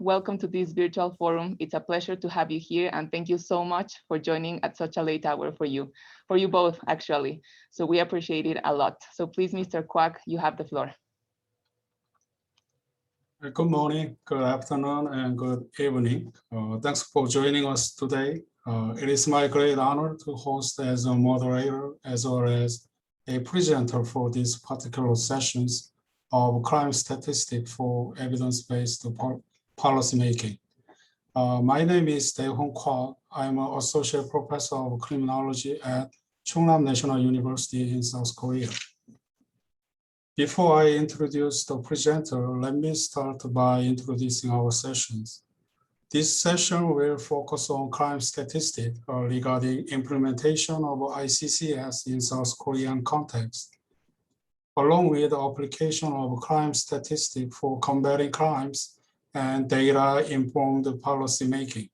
welcome to this virtual forum. It's a pleasure to have you here, and thank you so much for joining at such a late hour for you both, actually. So we appreciate it a lot. So please, Mr. Kwak, you have the floor. Good morning, good afternoon, and good evening. Thanks for joining us today. It is my great honor to host as a moderator as well as a presenter for these particular sessions of crime statistics for evidence-based policymaking. My name is Dae-Hoon Kwak. I'm an associate professor of criminology at Chungnam University in South Korea. Before I introduce the presenter, let me start by introducing our sessions. This session will focus on crime statistics regarding implementation of ICCS in South Korean context, along with the application of crime statistics for combating crimes and data-informed policymaking.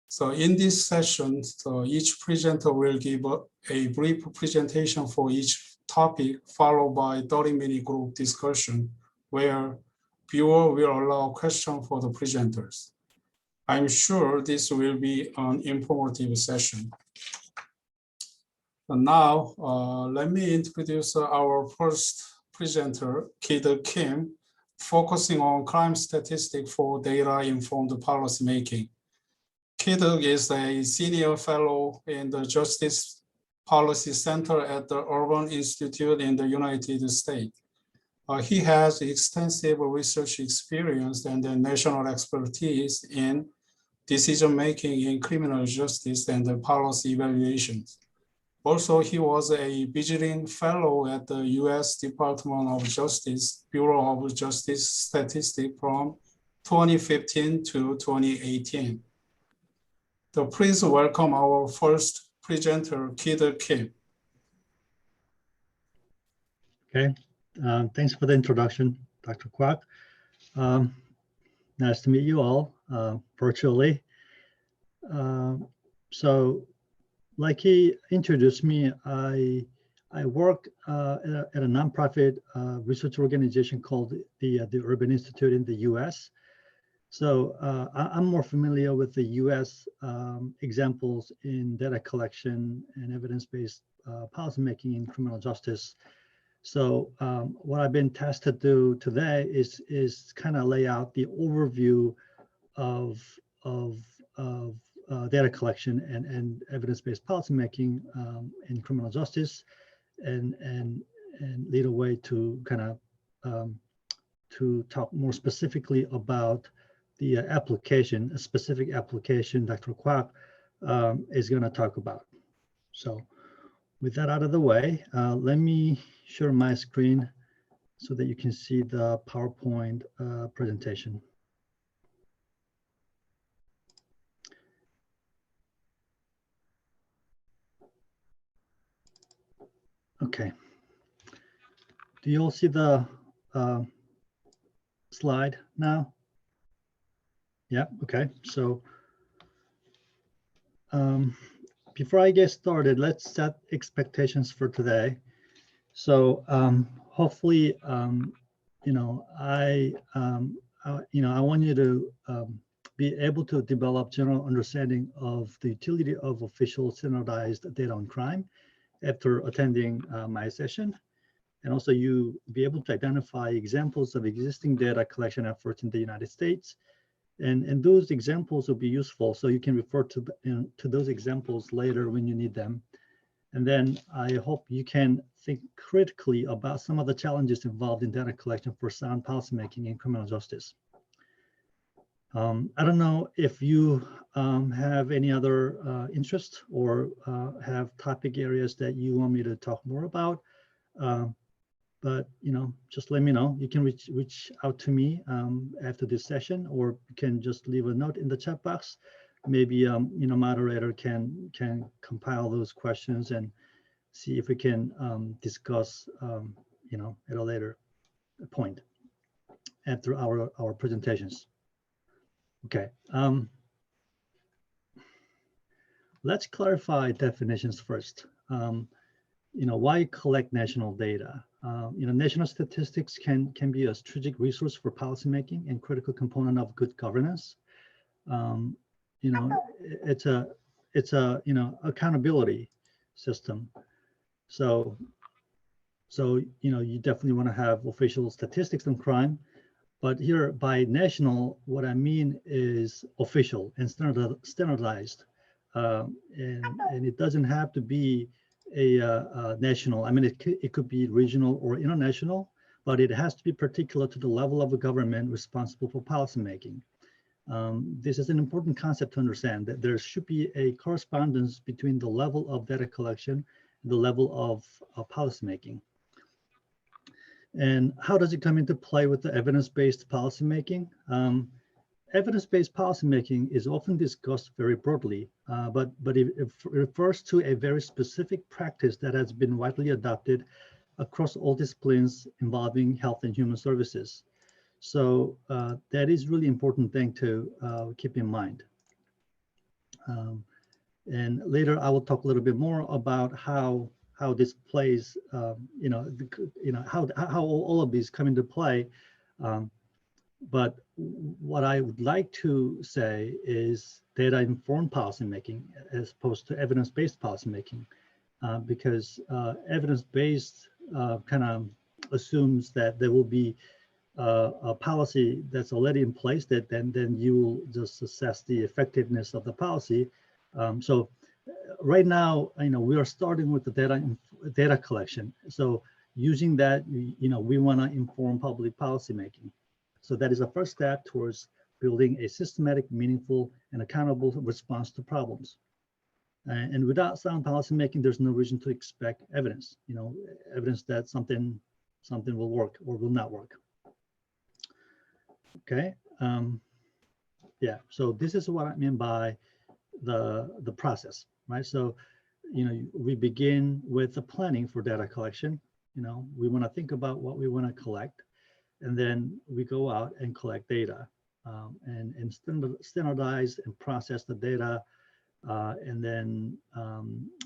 So in this session, each presenter will give a brief presentation for each topic, followed by 30-minute group discussion, where viewer will allow questions for the presenters. I'm sure this will be an informative session. And now, let me introduce our first presenter, KiDeuk Kim, focusing on crime statistics for data-informed policymaking. KiDeuk is a senior fellow in the Justice Policy Center at the Urban Institute in the United States. He has extensive research experience and national expertise in decision-making in criminal justice and policy evaluations. Also, he was a visiting fellow at the U.S. Department of Justice, Bureau of Justice Statistics from 2015 to 2018. So please welcome our first presenter, KiDeuk Kim. Okay, thanks for the introduction, Dr. Kwak. Nice to meet you all virtually. So, like he introduced me, I work at a nonprofit research organization called the Urban Institute in the U.S. So I'm more familiar with the U.S. Examples in data collection and evidence-based policymaking in criminal justice. So what I've been tasked to do today is kind of lay out the overview of data collection and evidence-based policymaking in criminal justice, and lead a way to kind of to talk more specifically about the application, a specific application Dr. Kwak is going to talk about. So with that out of the way, let me share my screen so that you can see the PowerPoint presentation. Okay. Do you all see the slide now? Yeah, okay. So before I get started, let's set expectations for today. So hopefully, you know, I want you to be able to develop general understanding of the utility of official standardized data on crime after attending my session. And also you be able to identify examples of existing data collection efforts in the United States. And those examples will be useful, so you can refer to those examples later when you need them. And then I hope you can think critically about some of the challenges involved in data collection for sound policymaking in criminal justice. I don't know if you have any other interests or have topic areas that you want me to talk more about. But you know, just let me know. You can reach out to me after this session, or you can just leave a note in the chat box. Maybe you know, moderator can compile those questions and see if we can discuss you know, at a later point after our presentations. Okay. Let's clarify definitions first. You know, why collect national data? national statistics can be a strategic resource for policymaking and critical component of good governance. It's a accountability system. So you definitely want to have official statistics on crime, but here by national, what I mean is official and standardized, and it doesn't have to be a national. I mean, it could be regional or international, but it has to be particular to the level of the government responsible for policymaking. This is an important concept to understand, that there should be a correspondence between the level of data collection and the level of policymaking. And how does it come into play with the evidence-based policymaking? Evidence-based policymaking is often discussed very broadly, but it refers to a very specific practice that has been widely adopted across all disciplines involving health and human services. So that is really important thing to keep in mind. And later I will talk a little bit more about how this plays, how all of these come into play. But what I would like to say is data-informed policymaking as opposed to evidence-based policymaking, because evidence-based kind of assumes that there will be a policy that's already in place, that then you will just assess the effectiveness of the policy. So right now, we are starting with the data collection. So using that, we want to inform public policy making. So that is a first step towards building a systematic, meaningful, and accountable response to problems. And without sound policy making, there's no reason to expect evidence. Evidence that something will work or will not work. Okay. Yeah. So this is what I mean by the process, right? So, we begin with the planning for data collection. We want to think about what we want to collect, and then we go out and collect data, and standardize and process the data, and then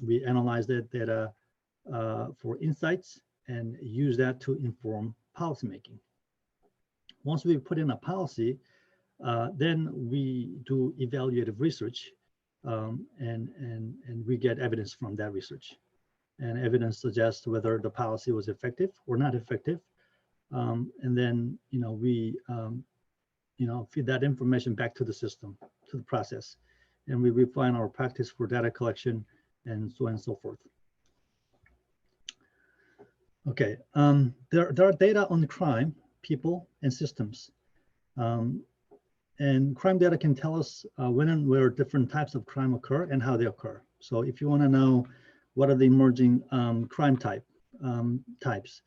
we analyze that data for insights and use that to inform policymaking. Once we put in a policy, then we do evaluative research, and we get evidence from that research. And evidence suggests whether the policy was effective or not effective. And then, we, feed that information back to the system, to the process. And we refine our practice for data collection and so on and so forth. Okay, there are data on crime, people, and systems. And crime data can tell us when and where different types of crime occur and how they occur. So if you want to know what are the emerging crime types,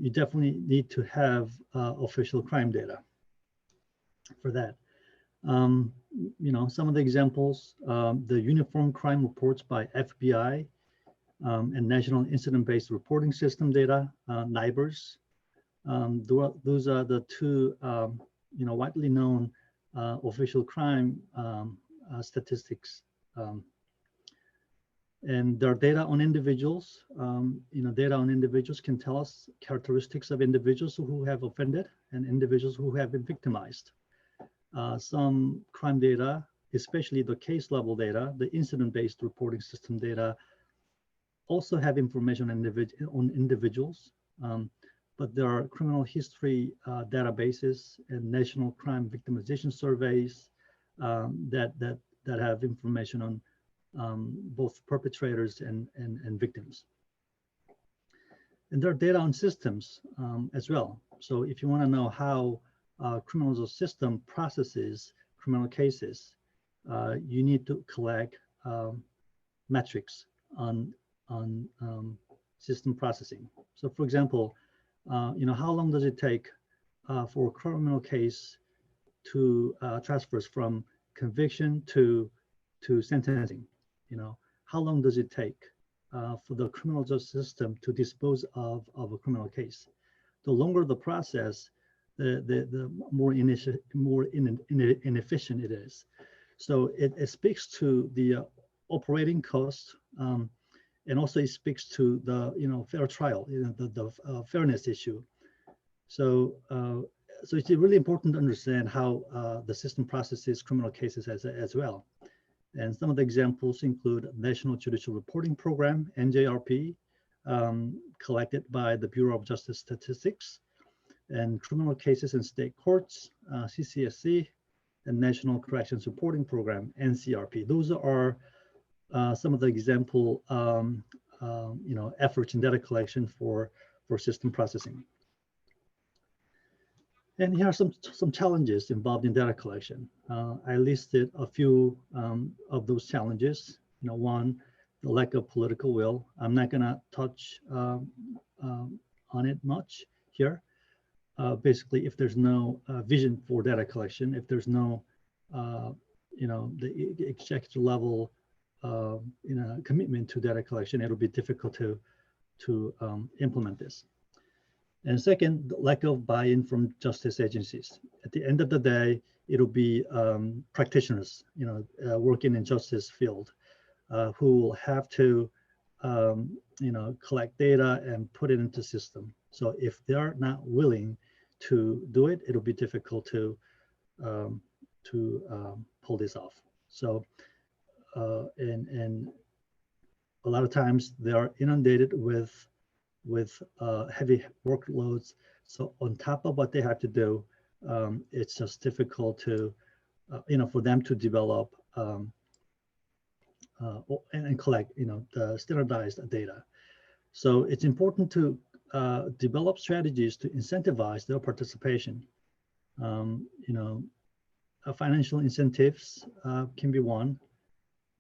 you definitely need to have official crime data for that. Some of the examples, the Uniform Crime Reports by FBI and National Incident-Based Reporting System data, NIBRS. Those are the two widely known official crime statistics. And there are data on individuals. Data on individuals can tell us characteristics of individuals who have offended and individuals who have been victimized. Some crime data, especially the case level data, the incident-based reporting system data, also have information on individuals. But there are criminal history databases and national crime victimization surveys that have information on both perpetrators and victims. And there are data on systems as well. So if you want to know how criminal justice system processes criminal cases, you need to collect metrics on system processing. So for example, how long does it take for a criminal case to transfers from conviction to sentencing? How long does it take for the criminal justice system to dispose of a criminal case? The longer the process, the more inefficient it is. So it speaks to the operating cost and also it speaks to the fair trial, the fairness issue. So so it's really important to understand how the system processes criminal cases as well. And some of the examples include National Judicial Reporting Program, NJRP, collected by the Bureau of Justice Statistics, and criminal cases in state courts, CCSC, and National Corrections Reporting Program, NCRP. Those are some of the example efforts in data collection for system processing. And here are some challenges involved in data collection. I listed a few of those challenges. One, the lack of political will. I'm not gonna touch on it much here. Basically, if there's no vision for data collection, if there's no, the executive level, commitment to data collection, it'll be difficult to implement this. And second, the lack of buy-in from justice agencies. At the end of the day, it'll be practitioners, working in justice field, who will have to, collect data and put it into system. So if they're not willing to do it, it'll be difficult to pull this off. So, and a lot of times they are inundated with heavy workloads. So on top of what they have to do, it's just difficult to, for them to develop and collect, the standardized data. So it's important to develop strategies to incentivize their participation. Financial incentives can be one.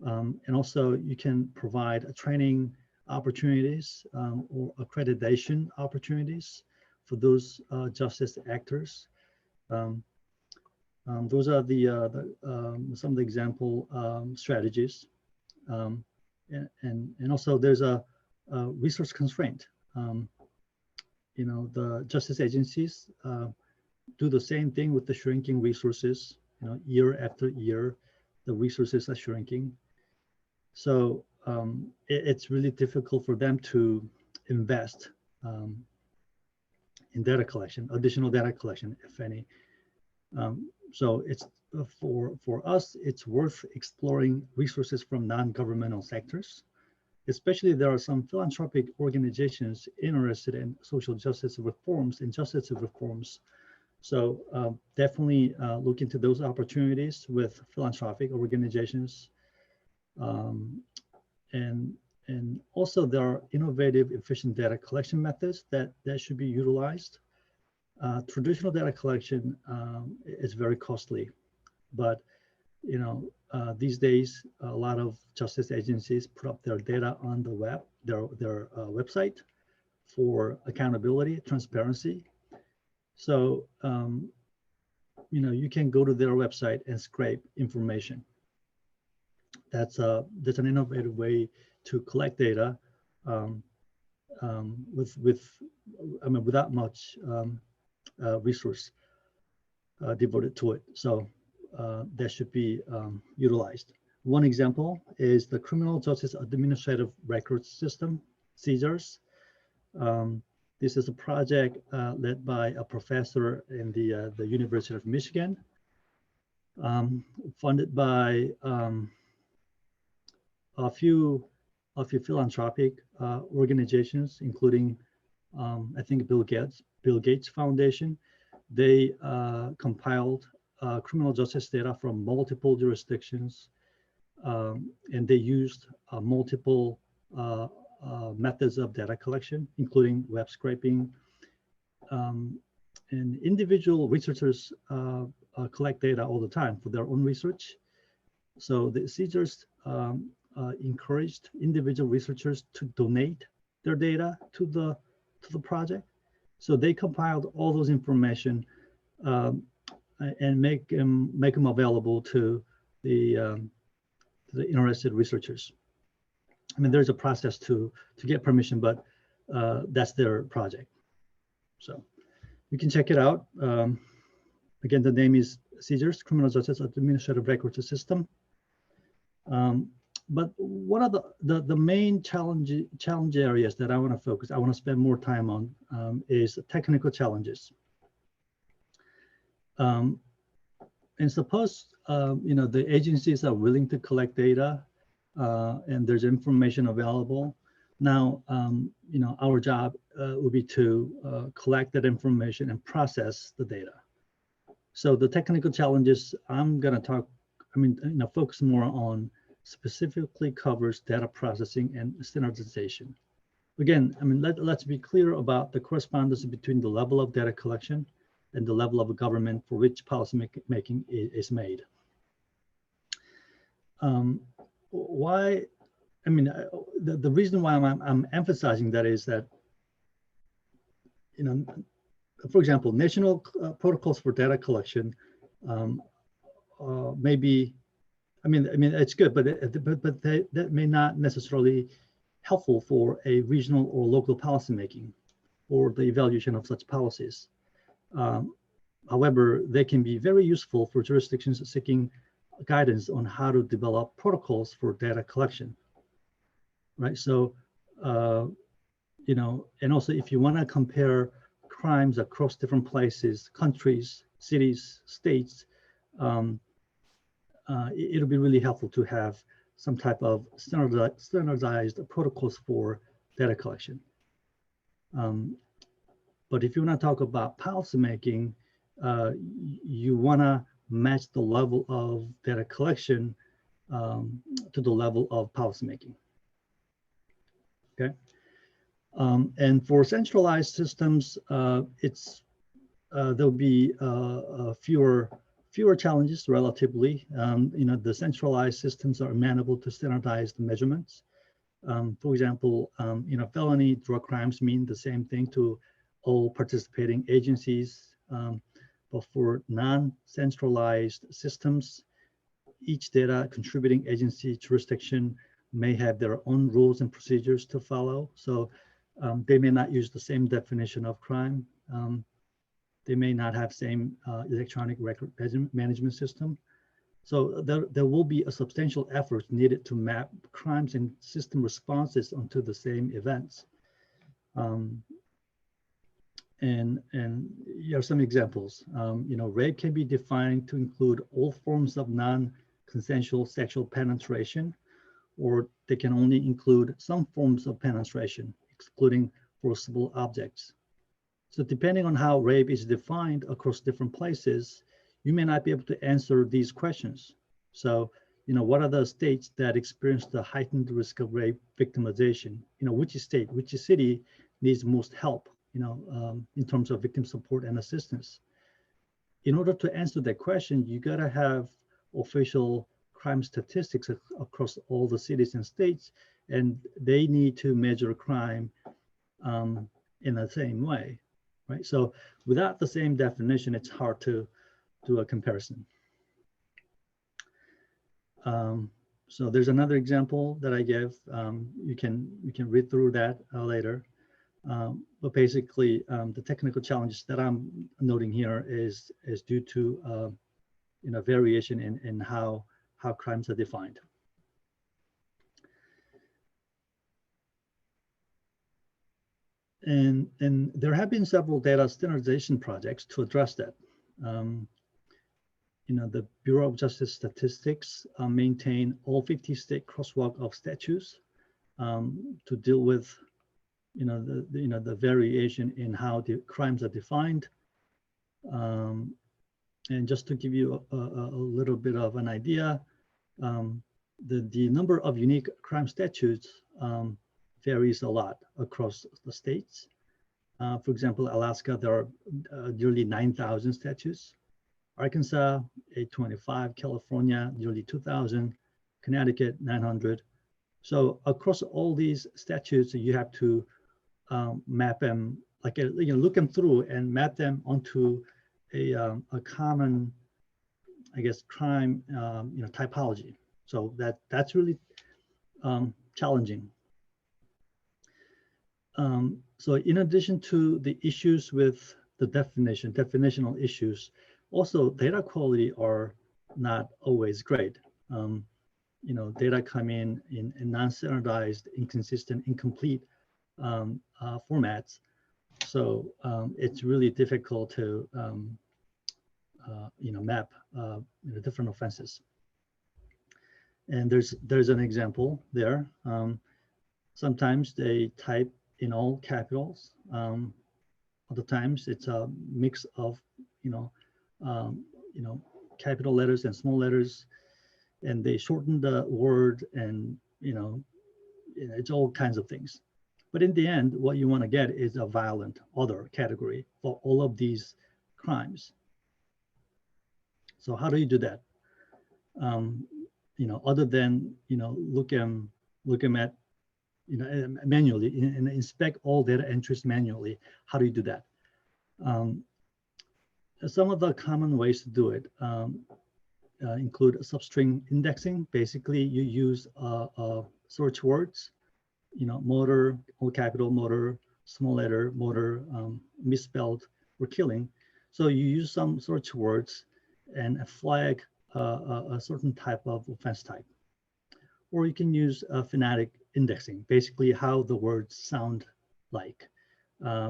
And also you can provide training opportunities or accreditation opportunities for those justice actors. Those are some of the example strategies. And also there's a resource constraint. The justice agencies do the same thing with the shrinking resources. Year after year, the resources are shrinking. So it's really difficult for them to invest in data collection, additional data collection, if any. So it's for us, it's worth exploring resources from non-governmental sectors. Especially there are some philanthropic organizations interested in social justice reforms and justice reforms. So definitely look into those opportunities with philanthropic organizations. And also there are innovative, efficient data collection methods that should be utilized. Traditional data collection is very costly, but these days a lot of justice agencies put up their data on the web, their website for accountability, transparency. So you can go to their website and scrape information. That's an innovative way to collect data without much resource devoted to it. So that should be utilized. One example is the Criminal Justice Administrative Records System, CJARS. This is a project led by a professor in the University of Michigan, funded by a few philanthropic organizations, including I think Bill Gates Foundation. They compiled criminal justice data from multiple jurisdictions, and they used multiple methods of data collection, including web scraping. And individual researchers collect data all the time for their own research. So the CJARS encouraged individual researchers to donate their data to the project. So they compiled all those information and make them available to the interested researchers. I mean, there's a process to get permission, but that's their project. So you can check it out. Again, the name is CJARS, Criminal Justice Administrative Records System. But what are the main challenge areas that I want to focus, I want to spend more time on is technical challenges. And suppose, the agencies are willing to collect data and there's information available. Now, our job will be to collect that information and process the data. So the technical challenges I'm going to focus more on specifically covers data processing and standardization. Again, let's be clear about the correspondence between the level of data collection and the level of government for which policy making is made. The reason why I'm emphasizing that is that, for example, national protocols for data collection maybe, it's good, but that may not necessarily helpful for a regional or local policy making or the evaluation of such policies. However, they can be very useful for jurisdictions seeking guidance on how to develop protocols for data collection, right? So, and also if you want to compare crimes across different places, countries, cities, states, it'll be really helpful to have some type of standardized protocols for data collection. But if you want to talk about policy making, you want to match the level of data collection to the level of policy making. Okay. And for centralized systems, there'll be fewer challenges relatively. The centralized systems are amenable to standardized measurements. For example, felony drug crimes mean the same thing to all participating agencies. But for non-centralized systems, each data contributing agency jurisdiction may have their own rules and procedures to follow. So they may not use the same definition of crime. They may not have same electronic record management system. So there will be a substantial effort needed to map crimes and system responses onto the same events. And here are some examples. Rape can be defined to include all forms of non-consensual sexual penetration, or they can only include some forms of penetration, excluding forcible objects. So depending on how rape is defined across different places, you may not be able to answer these questions. So, what are the states that experience the heightened risk of rape victimization? Which state, which city needs most help, in terms of victim support and assistance? In order to answer that question, you gotta have official crime statistics across all the cities and states, and they need to measure crime in the same way, right? So without the same definition, it's hard to do a comparison. So there's another example that I gave. You can read through that later. But basically, the technical challenges that I'm noting here is due to variation in how crimes are defined. And there have been several data standardization projects to address that. The Bureau of Justice Statistics maintain all 50 state crosswalk of statutes to deal with the variation in how the crimes are defined. And just to give you a little bit of an idea, the number of unique crime statutes varies a lot across the states. For example, Alaska, there are nearly 9,000 statutes. Arkansas, 825, California, nearly 2,000, Connecticut, 900. So across all these statutes, you have to map them, look them through and map them onto a common, I guess, crime, typology. So that's really challenging. So in addition to the issues with the definitional issues, also data quality are not always great. data come in non-standardized, inconsistent, incomplete formats. So it's really difficult to map different offenses. And there's an example there. Sometimes they type in all capitals. Other times it's a mix of capital letters and small letters, and they shorten the word, and it's all kinds of things. But in the end, what you want to get is a violent other category for all of these crimes. So how do you do that? Other than look them at manually and inspect all data entries manually. How do you do that? Some of the common ways to do it include substring indexing. Basically, you use search words, motor, all capital, motor, small letter, motor, misspelled, or killing. So you use some search words and flag a certain type of offense type. Or you can use phonetic indexing, basically how the words sound like.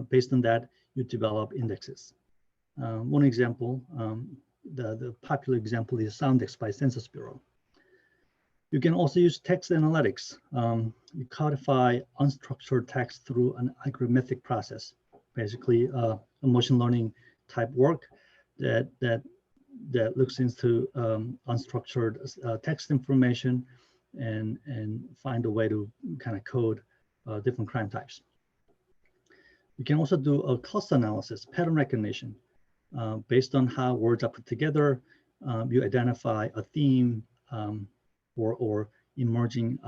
Based on that, you develop indexes. One example, the popular example is Soundex by Census Bureau. You can also use text analytics. You codify unstructured text through an algorithmic process, basically a machine learning type work that looks into unstructured text information and find a way to kind of code different crime types. You can also do a cluster analysis, pattern recognition. Based on how words are put together, you identify a theme or emerging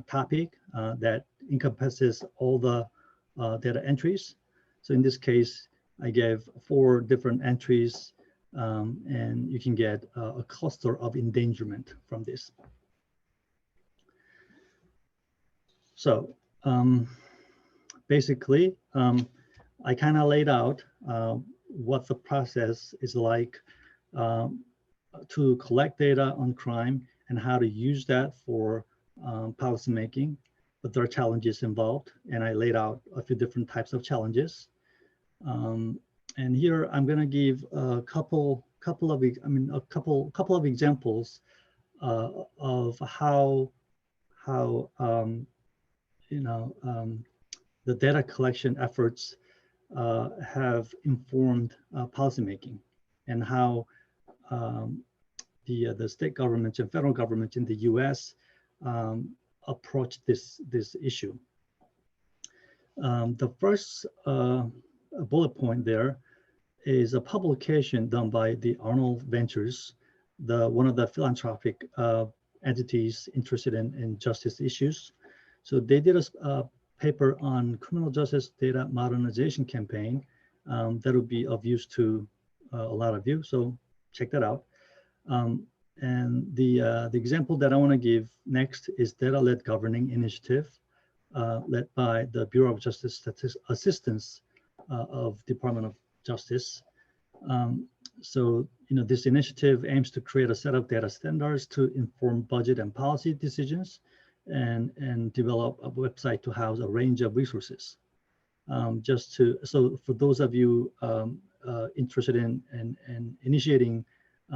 topic that encompasses all the data entries. So in this case, I gave 4 different entries, and you can get a cluster of endangerment from this. So basically, I kind of laid out what the process is like to collect data on crime and how to use that for policymaking, but there are challenges involved, and I laid out a few different types of challenges. And here I'm going to give a couple of examples of how the data collection efforts have informed policymaking, and how the state governments and federal governments in the U.S. Approach this issue. The first bullet point there is a publication done by the Arnold Ventures, one of the philanthropic entities interested in justice issues. So they did a paper on criminal justice data modernization campaign that will be of use to a lot of you. So check that out. And the example that I want to give next is Data-Led Governing Initiative, led by the Bureau of Justice Assistance of Department of Justice. So this initiative aims to create a set of data standards to inform budget and policy decisions, and develop a website to house a range of resources. So for those of you interested in initiating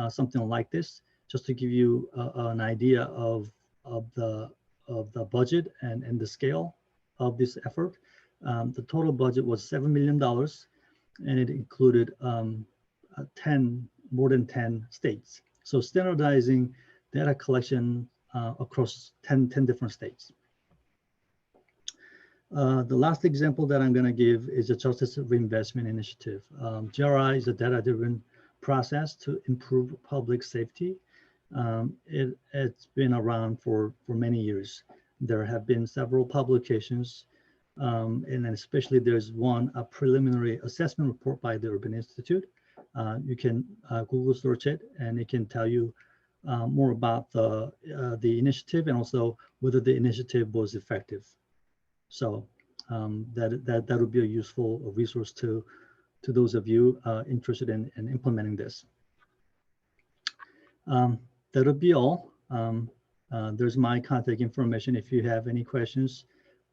something like this, just to give you an idea of the budget and the scale of this effort, the total budget was $7 million, and it included more than 10 states. So standardizing data collection across 10 different states. The last example that I'm going to give is the Justice Reinvestment Initiative. GRI is a data-driven process to improve public safety. It's been around for many years. There have been several publications, and especially there's a preliminary assessment report by the Urban Institute. You can Google search it, and it can tell you more about the initiative, and also whether the initiative was effective. So that would be a useful resource to those of you interested in implementing this. That would be all. There's my contact information. If you have any questions,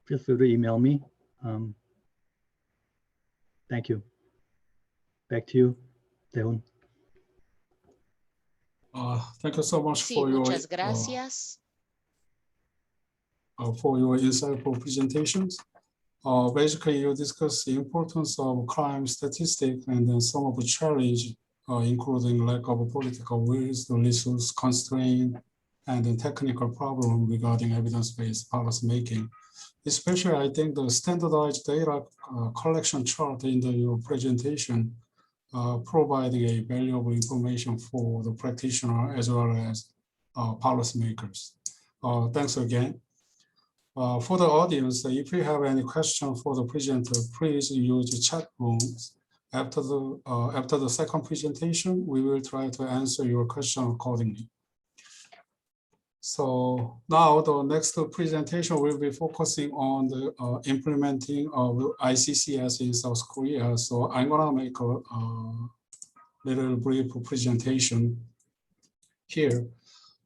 feel free to email me. Thank you. Back to you, Dae-Hoon. Thank you so much Sí, for muchas gracias. your insightful presentations. Basically, you discuss the importance of crime statistics and then some of the challenge, including lack of political will, the resource constraint, and the technical problem regarding evidence-based policymaking. Especially, I think the standardized data collection chart in your presentation providing a valuable information for the practitioner as well as policymakers. Thanks again. For the audience, if you have any question for the presenter, please use the chat rooms. After the second presentation, we will try to answer your question accordingly. So now the next presentation will be focusing on the implementing of ICCS in South Korea. So I'm gonna make a little brief presentation here.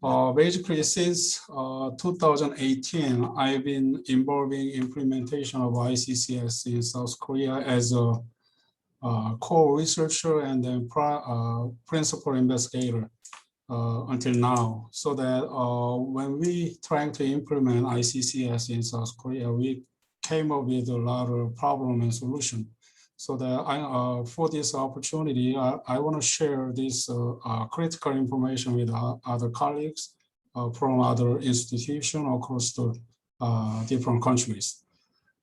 Basically, since 2018, I've been involving implementation of ICCS in South Korea as a core researcher and then principal investigator until now. So that when we trying to implement ICCS in South Korea, we came up with a lot of problem and solution. So that for this opportunity, I want to share this critical information with other colleagues from other institutions across the different countries.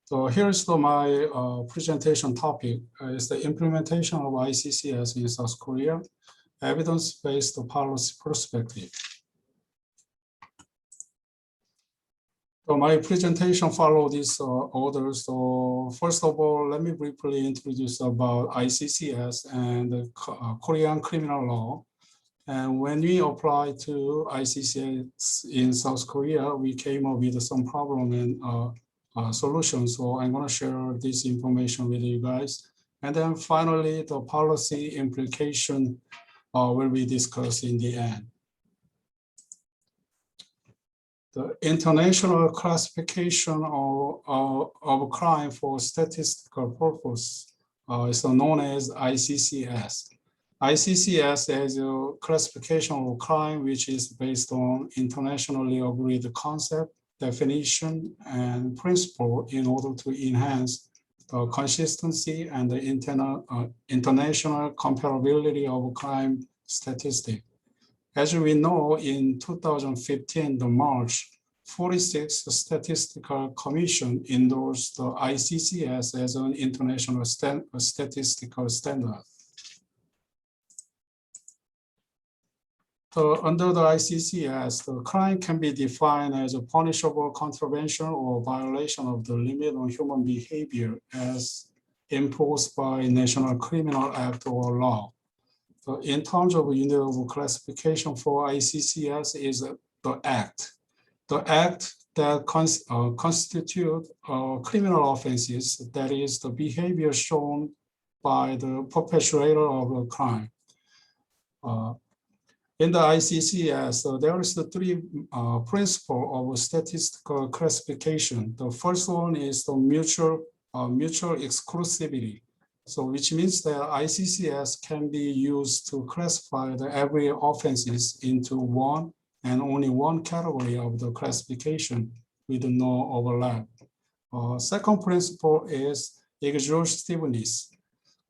So here's my presentation topic is the implementation of ICCS in South Korea, evidence-based policy perspective. So my presentation follows this order. So first of all, let me briefly introduce about ICCS and the Korean criminal law. And when we apply to ICCS in South Korea, we came up with some problem and solutions. So I'm going to share this information with you guys. And then finally, the policy implication will be discussed in the end. The international classification of crime for statistical purpose is known as ICCS. ICCS is a classification of crime which is based on internationally agreed concept, definition, and principle in order to enhance the consistency and the international comparability of crime statistics. As we know, in 2015, the March, 46 Statistical Commission endorsed the ICCS as an international statistical standard. So under the ICCS, the crime can be defined as a punishable contravention or violation of the limit on human behavior as imposed by National Criminal Act or law. So in terms of Unitable classification for ICCS is the act. The act that constitute criminal offenses, that is the behavior shown by the perpetrator of a crime. In the ICCS, there is the three principles of statistical classification. The first one is the mutual exclusivity. So which means that ICCS can be used to classify every offenses into one and only one category of the classification with no overlap. Second principle is exhaustiveness,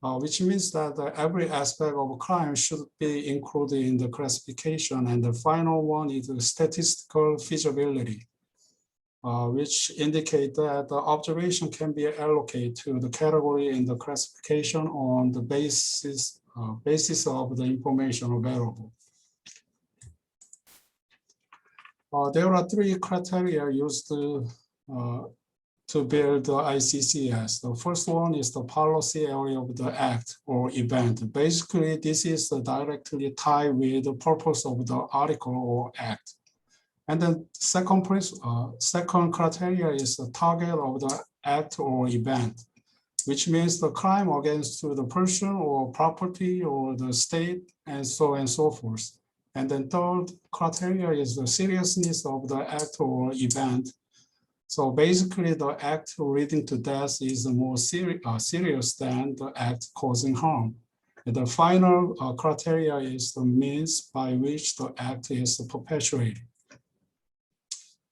which means that every aspect of crime should be included in the classification. And the final one is the statistical feasibility, which indicate that the observation can be allocated to the category in the classification on the basis of the information available. There are three criteria used to build the ICCS. The first one is the policy area of the act or event. Basically, this is directly tied with the purpose of the article or act. And then second criteria is the target of the act or event, which means the crime against the person or property or the state and so forth. And then third criteria is the seriousness of the act or event. So basically, the act leading to death is more serious than the act causing harm. And the final criteria is the means by which the act is perpetuated.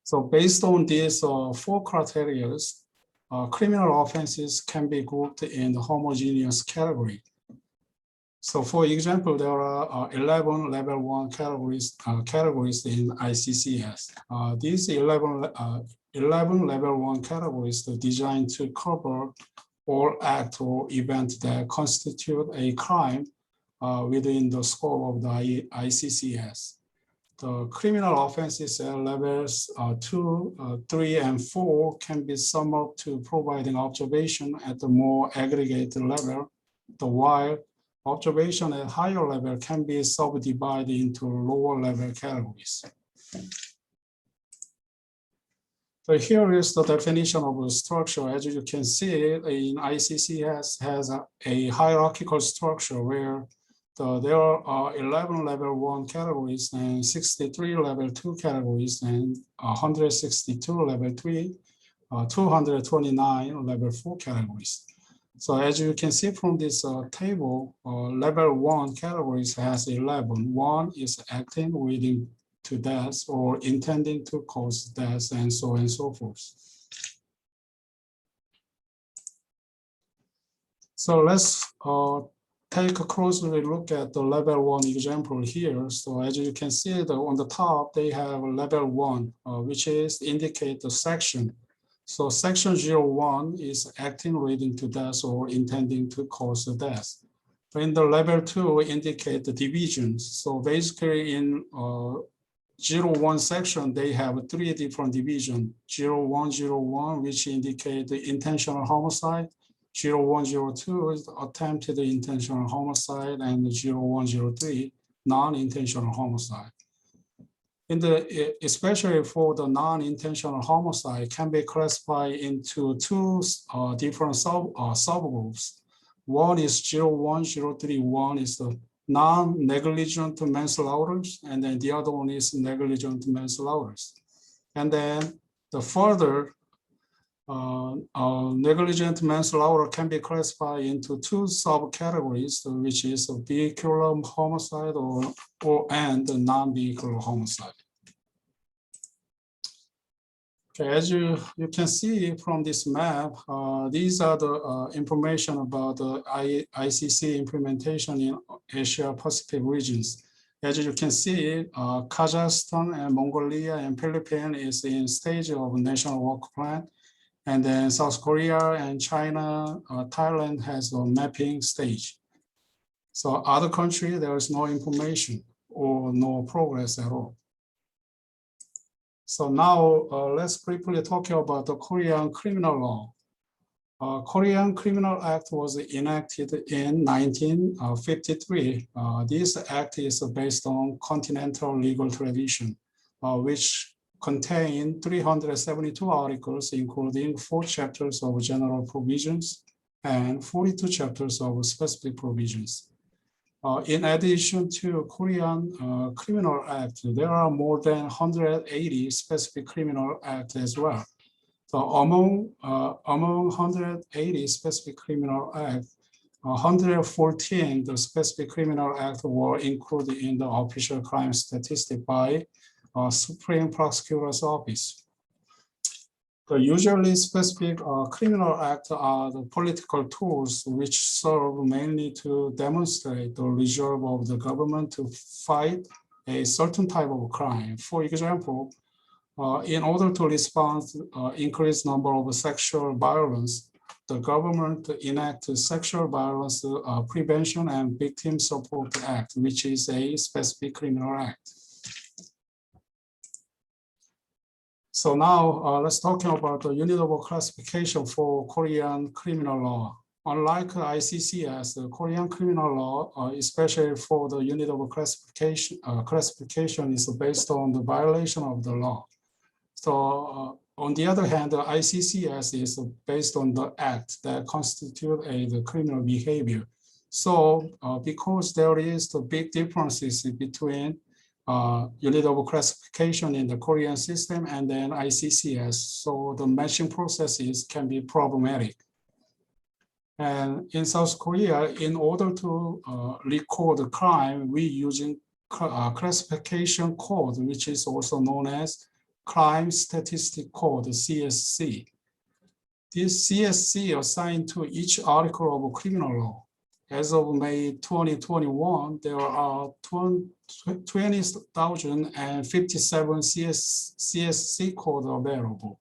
So based on these four criteria, criminal offenses can be grouped in the homogeneous category. So for example, there are 11 level 1 categories in ICCS. These 11 level 1 categories are designed to cover all act or event that constitute a crime within the scope of the ICCS. The criminal offenses at levels 2, 3, and 4 can be summed up to providing observation at the more aggregated level, while observation at higher level can be subdivided into lower level categories. So here is the definition of the structure. As you can see, in ICCS has a hierarchical structure where there are 11 level 1 categories and 63 level 2 categories and 162 level 3, 229 level 4 categories. So as you can see from this table, level 1 categories has 11. 1 is acting leading to death or intending to cause death, and so on and so forth. So let's take a closer look at the level 1 example here. So as you can see on the top, they have level 1, which is indicate the section. So section 01 is acting leading to death or intending to cause the death. In the level 2 indicate the divisions. So basically in 01 section, they have 3 different divisions. 0101, which indicate the intentional homicide. 0102 is attempted intentional homicide, and 0103, non-intentional homicide. Especially for the non-intentional homicide, can be classified into 2 different subgroups. One is 01031 is the non-negligent manslaughter, and then the other one is negligent manslaughter. And then the further negligent manslaughter can be classified into 2 subcategories, which is a vehicular homicide and non-vehicular homicide. Okay, as you can see from this map, these are the information about the ICC implementation in Asia Pacific regions. As you can see, Kazakhstan and Mongolia and Philippines is in stage of national work plan. And then South Korea and China, Thailand has a mapping stage. So other countries, there is no information or no progress at all. So now let's briefly talk about the Korean criminal law. Korean Criminal Act was enacted in 1953. This act is based on continental legal tradition, which contain 372 articles, including 4 chapters of general provisions and 42 chapters of specific provisions. In addition to Korean Criminal Act, there are more than 180 specific criminal acts as well. So among 180 specific criminal acts, 114 the specific criminal acts were included in the official crime statistic by Supreme Prosecutor's Office. The usually specific criminal acts are the political tools which serve mainly to demonstrate the resolve of the government to fight a certain type of crime. For example, in order to respond to increased number of sexual violence, the government enacted Sexual Violence Prevention and Victim Support Act, which is a specific criminal act. So now let's talk about the Unitable classification for Korean criminal law. Unlike ICCS, the Korean criminal law, especially for the Unitable classification is based on the violation of the law. So on the other hand, the ICCS is based on the act that constitute the criminal behavior. So because there is the big differences between Unitable classification in the Korean system, and then ICCS. So the matching processes can be problematic. And in South Korea, in order to record the crime, we using classification code, which is also known as Crime Statistic Code, CSC. This CSC assigned to each article of criminal law. As of May 2021, there are 20,057 CSC code available.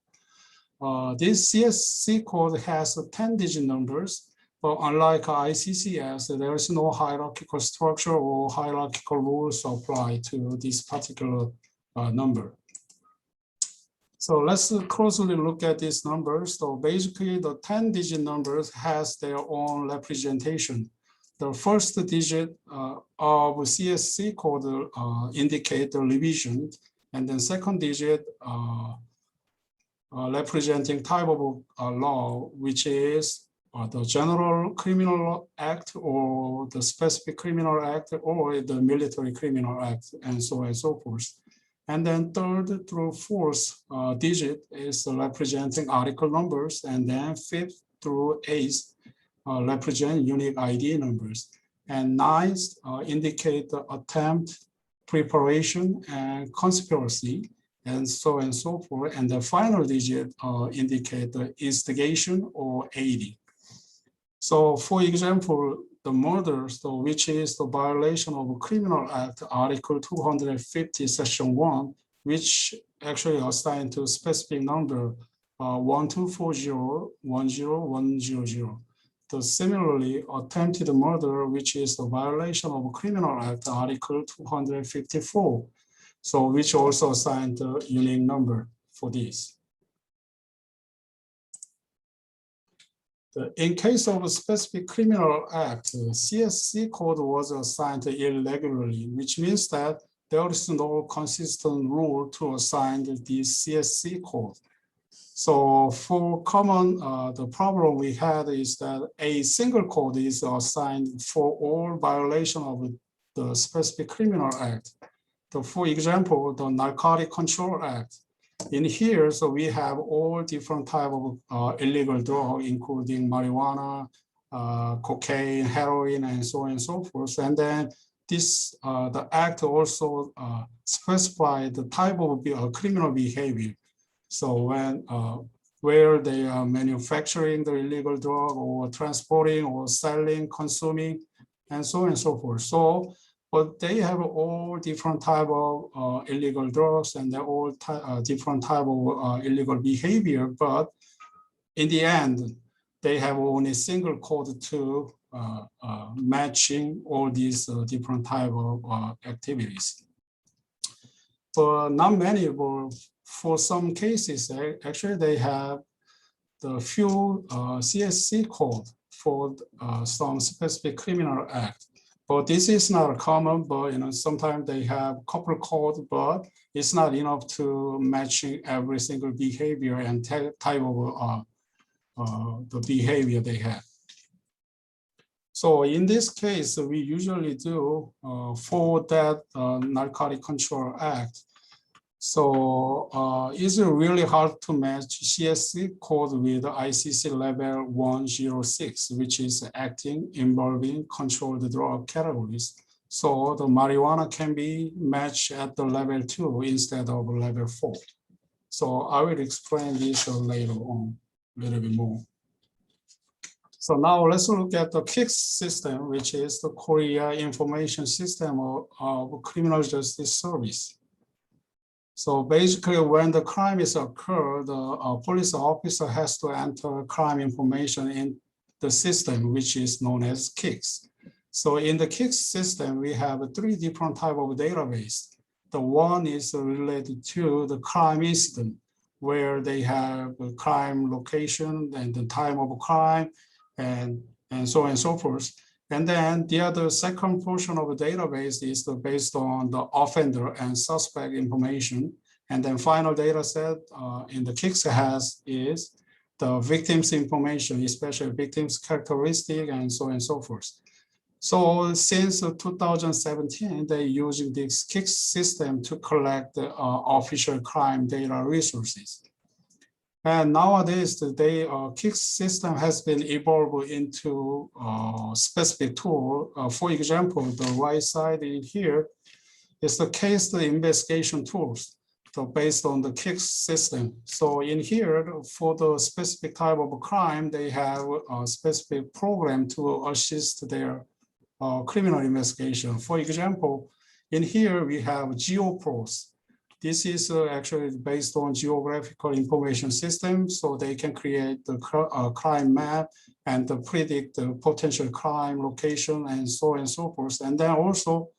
This CSC code has 10-digit numbers, but unlike ICCS, there is no hierarchical structure or hierarchical rules apply to this particular number. So let's closely look at these numbers. So basically, the 10-digit numbers has their own representation. The first digit of CSC code indicate the revision, and then second digit representing type of law, which is the general criminal act or the specific criminal act or the military criminal act, and so on and so forth. And then third through fourth digit is representing article numbers, and then fifth through eighth represent unique ID numbers. And ninth indicate the attempt, preparation, and conspiracy, and so on and so forth. And the final digit indicate the instigation or aiding. So for example, the murder, so which is the violation of a criminal act, Article 250, Section 1, which actually assigned to specific number 124010100. So similarly, attempted murder, which is the violation of a criminal act, Article 254, so which also assigned a unique number for this. In case of a specific criminal act, CSC code was assigned irregularly, which means that there is no consistent rule to assign this CSC code. So for common, the problem we had is that a single code is assigned for all violation of the specific criminal act. So for example, the Narcotic Control Act. In here, so we have all different type of illegal drug, including marijuana, cocaine, heroin, and so on and so forth. And then this, the act also specified the type of criminal behavior. So when, where they are manufacturing the illegal drug or transporting or selling, consuming, and so on and so forth. So, but they have all different type of illegal drugs, and they're all different type of illegal behavior. But in the end, they have only a single code to matching all these different type of activities. But not many, but for some cases, actually they have the few CSC code for some specific criminal act. But this is not common, but sometimes they have couple code, but it's not enough to matching every single behavior and type of the behavior they have. So in this case, we usually do for that Narcotic Control Act. So it's really hard to match CSC code with ICC level 106, which is acting involving controlled drug categories. So the marijuana can be matched at the level 2 instead of level 4. So I will explain this later on a little bit more. So now let's look at the KiDeuk system, which is the Korea Information System of Criminal Justice Service. So basically, when the crime is occurred, the police officer has to enter crime information in the system, which is known as KiDeuk. So in the KiDeuk system, we have 3 different types of database. The one is related to the crime incident, where they have a crime location and the time of crime, and so on and so forth. And then the other second portion of the database is based on the offender and suspect information. And then final data set in the KiDeuk has is the victim's information, especially victim's characteristic and so on and so forth. So since 2017, they're using this KIC system to collect the official crime data resources. And nowadays, the KIC system has been evolved into a specific tool. For example, the right side in here is the case investigation tools. So based on the KIC system. So in here, for the specific type of crime, they have a specific program to assist their criminal investigation. For example, in here we have GeoPros. This is actually based on geographical information system, so they can create the crime map and predict the potential crime location and so on and so forth. And then also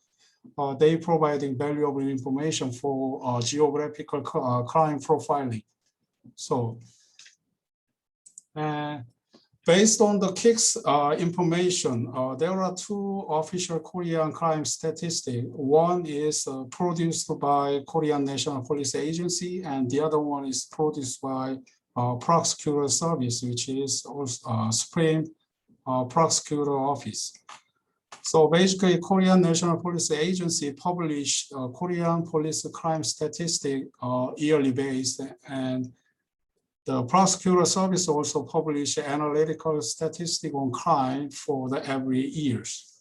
they providing valuable information for geographical crime profiling. So based on the KIC's information, there are two official Korean crime statistics. One is produced by Korean National Police Agency, and the other one is produced by Prosecutor Service, which is Supreme Prosecutor Office. So basically, Korean National Police Agency published Korean police crime statistic yearly based, and the Prosecutor Service also published analytical statistic on crime for the every years.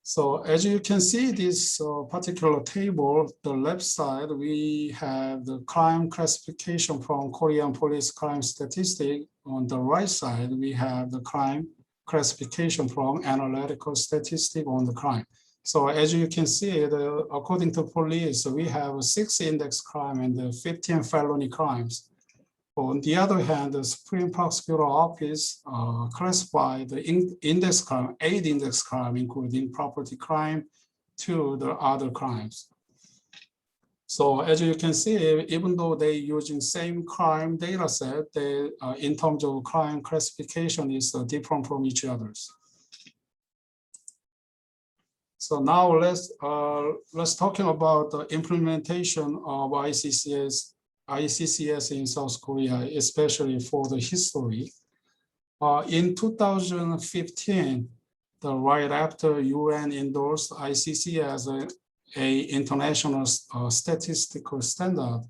So as you can see, this particular table, the left side, we have the crime classification from Korean police crime statistic. On the right side, we have the crime classification from analytical statistic on the crime. So as you can see, according to police, we have 6 index crime and 15 felony crimes. On the other hand, the Supreme Prosecutor Office classified the index crime, 8 index crime, including property crime, to the other crimes. So as you can see, even though they're using same crime data set, they, in terms of crime classification is different from each other's. So now let's talking about the implementation of ICCS in South Korea, especially for the history. In 2015, right after UN endorsed ICC as a international statistical standard,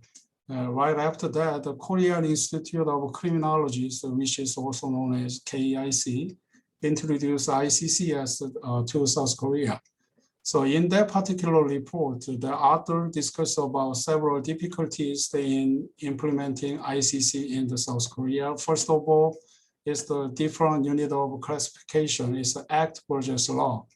right after that, the Korean Institute of Criminology, which is also known as KIC, introduced ICCS to South Korea. So in that particular report, the author discussed about several difficulties in implementing ICC in the South Korea. First of all, is the different unit of classification is the act versus law.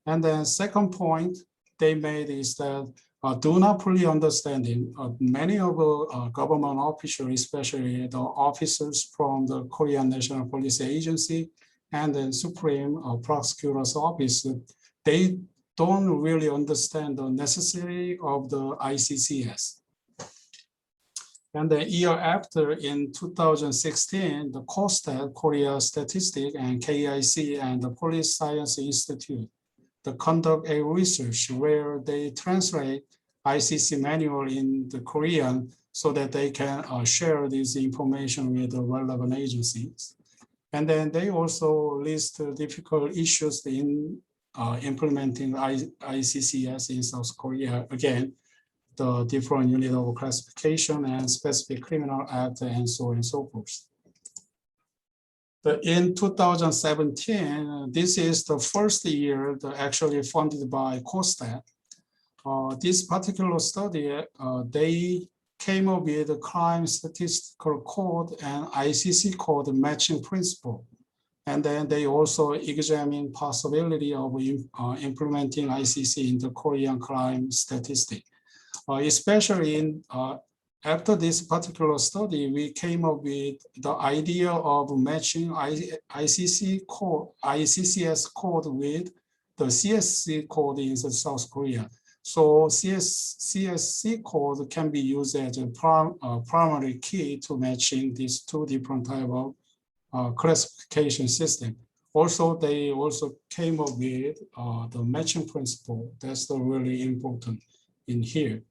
And then second point they made is that do not fully understanding many of the government officials, especially the officers from the Korean National Police Agency and the Supreme Prosecutor's Office, they don't really understand the necessity of the ICCS. And the year after, in 2016, the COSTAT, Korea Statistics, and KIC and the Police Science Institute, they conduct a research where they translate ICC manual in the Korean so that they can share this information with the relevant agencies. And then they also list difficult issues in implementing ICCS in South Korea. Again, the different unit of classification and specific criminal act and so on and so forth. But in 2017, this is the first year that actually funded by COSTAT. This particular study, they came up with the crime statistical code and ICC code matching principle. And then they also examine possibility of implementing ICC in the Korean crime statistic. Especially in after this particular study, we came up with the idea of matching ICCS code with the CSC code in South Korea. So CSC code can be used as a primary key to matching these two different type of classification system. Also, they also came up with the matching principle. That's the really important in here.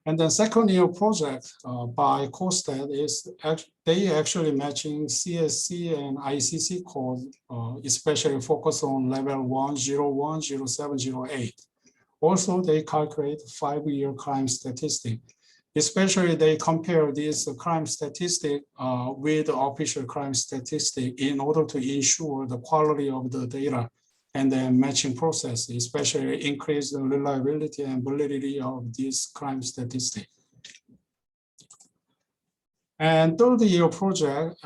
And then second year project by COSTAT is they actually matching CSC and ICC code, especially focus on level 1, 01, 07, 08. Also, they calculate 5-year crime statistic. Especially they compare this crime statistic with the official crime statistic in order to ensure the quality of the data and then matching process, especially increase the reliability and validity of this crime statistic. And third year project,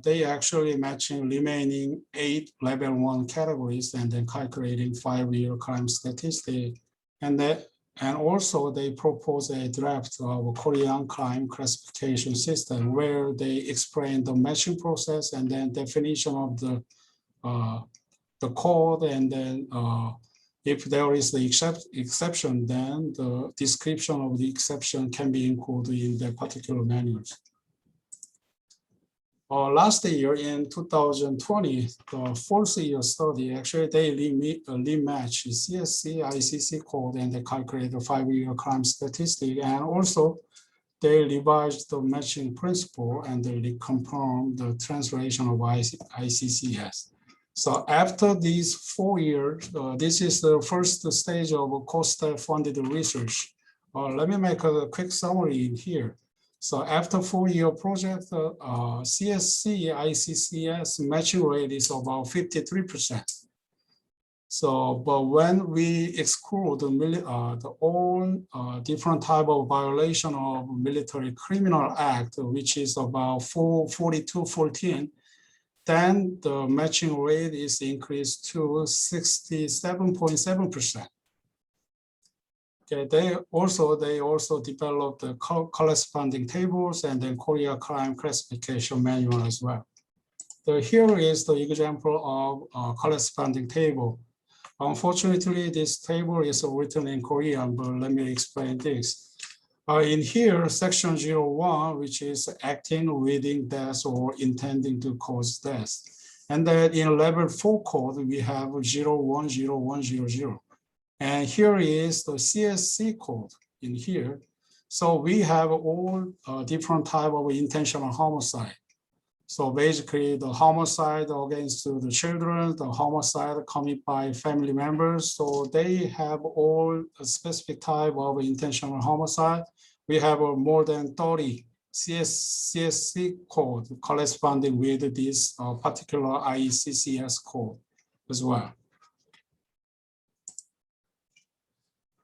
they actually matching remaining 8 level 1 categories and then calculating 5-year crime statistic. And also they propose a draft of a Korean crime classification system where they explain the matching process and then definition of the code, and then if there is the exception, then the description of the exception can be included in the particular manuals. Last year in 2020, the fourth year study, actually they rematch CSC, ICC code and they calculate the 5-year crime statistic, and also they revised the matching principle and they reconfirm the translation of ICCS. So after these 4 years, this is the first stage of COSTAT-funded research. Let me make a quick summary in here. So after 4-year project, CSC, ICCS matching rate is about 53%. So, but when we exclude the all different type of violation of military criminal act, which is about 4214, then the matching rate is increased to 67.7%. Okay, they also developed the corresponding tables and then Korea crime classification manual as well. Here is the example of corresponding table. Unfortunately, this table is written in Korean, but let me explain this. In here, section 01, which is acting, within death, or intending to cause death. And then in level 4 code, we have 010100. And here is the CSC code in here. So we have all different type of intentional homicide. So basically the homicide against the children, the homicide committed by family members. So they have all a specific type of intentional homicide. We have more than 30 CSC code corresponding with this particular ICCS code as well.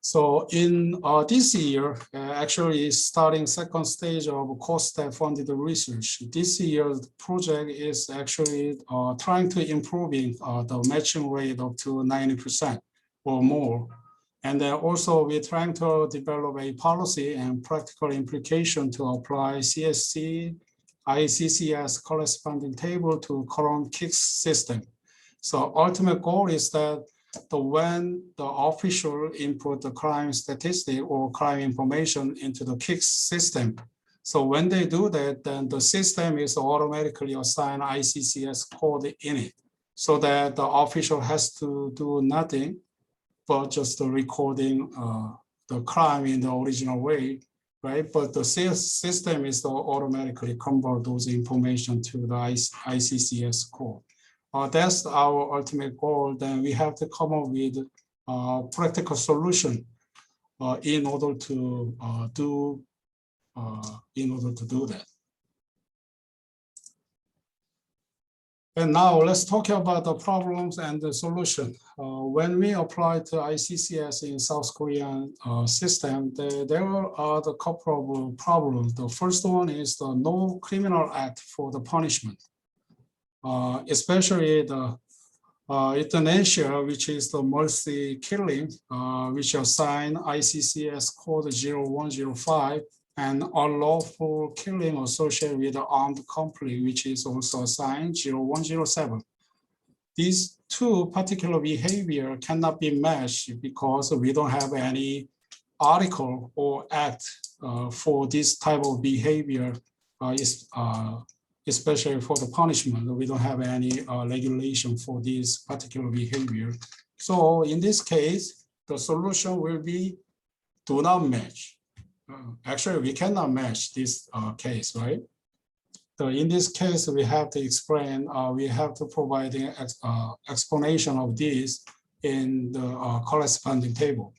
So in this year, actually starting second stage of COSTAT-funded research. This year's project is actually trying to improving the matching rate up to 90% or more. And then also we're trying to develop a policy and practical implication to apply CSC, ICCS corresponding table to current KICS system. So ultimate goal is that when the official input the crime statistic or crime information into the KICS system, so when they do that, then the system is automatically assigned ICCS code in it, so that the official has to do nothing but just the recording the crime in the original way, right? But the system is to automatically convert those information to the ICCS code. That's our ultimate goal. Then we have to come up with a practical solution in order to do that. And now let's talk about the problems and the solution. When we apply to ICCS in South Korean system, there are the couple of problems. The first one is the no criminal act for the punishment. Especially the euthanasia, which is the mercy killing, which assigned ICCS code 0105, and unlawful killing associated with the armed conflict, which is also assigned 0107. These two particular behavior cannot be matched because we don't have any article or act for this type of behavior, especially for the punishment. We don't have any regulation for this particular behavior. So in this case, the solution will be do not match. actually we cannot match this case, right? So in this case, we have to explain, we have to provide an explanation of this in the corresponding table.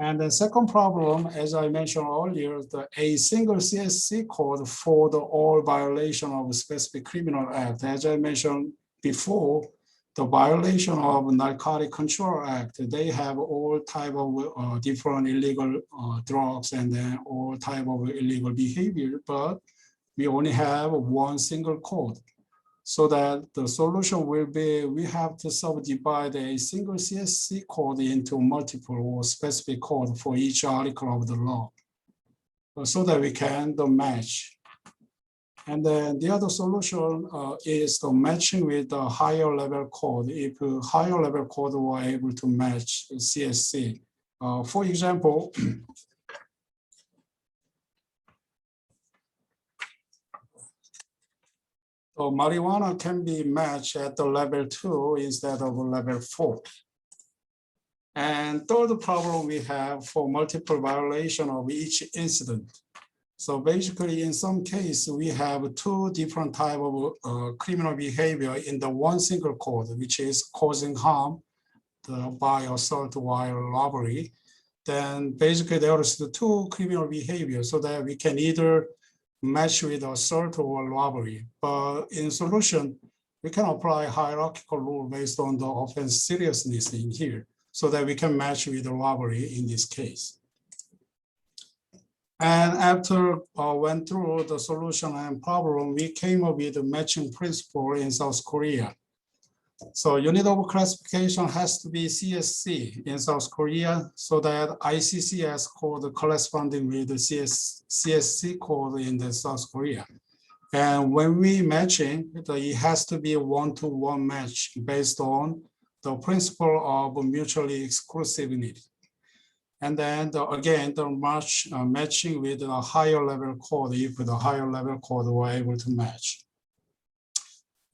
And the second problem, as I mentioned earlier, a single CSC code for the all violation of a specific criminal act. As I mentioned before, the violation of Narcotic Control Act, they have all type of different illegal drugs and then all type of illegal behavior, but we only have one single code. So that the solution will be, we have to subdivide a single CSC code into multiple or specific code for each article of the law, so that we can match. And then the other solution is the matching with the higher level code. If a higher level code were able to match CSC. For example, so marijuana can be matched at the level 2 instead of level 4. And third problem we have for multiple violation of each incident. So basically, in some case, we have two different type of criminal behavior in the one single code, which is causing harm by assault while robbery. Then basically there is the two criminal behavior so that we can either match with assault or robbery. But in solution, we can apply hierarchical rule based on the offense seriousness in here so that we can match with the robbery in this case. And after went through the solution and problem, we came up with a matching principle in South Korea. So Unitable classification has to be CSC in South Korea so that ICCS code corresponding with the CSC code in the South Korea. And when we matching, it has to be a one-to-one match based on the principle of mutually exclusivity. And then again, the matching with a higher level code if the higher level code were able to match.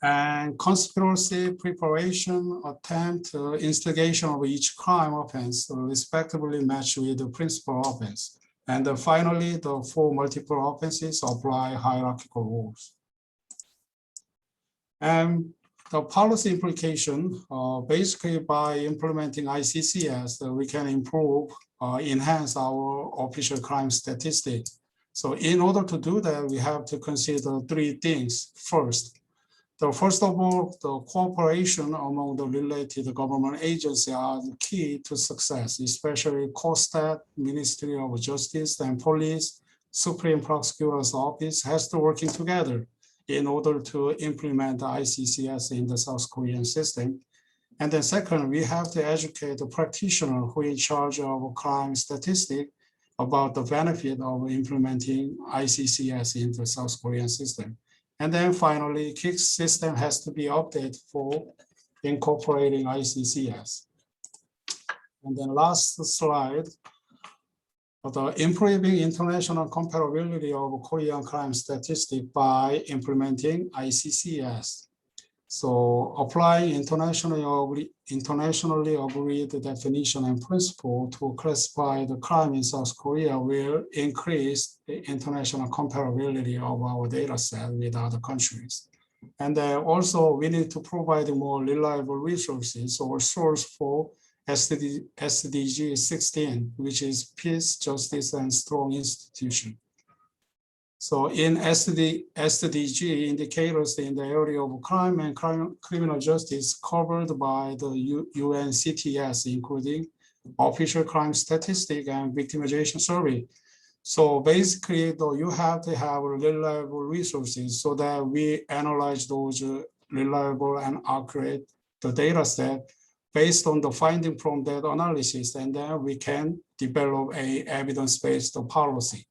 And conspiracy, preparation, attempt, instigation of each crime offense respectively match with the principal offense. And finally, the four multiple offenses apply hierarchical rules. And the policy implication, basically by implementing ICCS, we can improve, enhance our official crime statistic. So in order to do that, we have to consider three things. First of all, the cooperation among the related government agencies are the key to success, especially COSTAT, Ministry of Justice and Police, Supreme Prosecutor's Office has to working together in order to implement the ICCS in the South Korean system. And then second, we have to educate the practitioner who is in charge of crime statistics about the benefit of implementing ICCS in the South Korean system. And then finally, KIC system has to be updated for incorporating ICCS. And then last slide, the improving international comparability of Korean crime statistics by implementing ICCS. So applying internationally agreed definition and principle to classify the crime in South Korea will increase the international comparability of our data set with other countries. And then also we need to provide more reliable resources or source for SDG 16, which is peace, justice, and strong institution. So in SDG indicators in the area of crime and criminal justice covered by the UNCTS, including official crime statistic and victimization survey. So basically, though, you have to have reliable resources so that we analyze those reliable and accurate the data set based on the finding from that analysis, and then we can develop a evidence-based policy.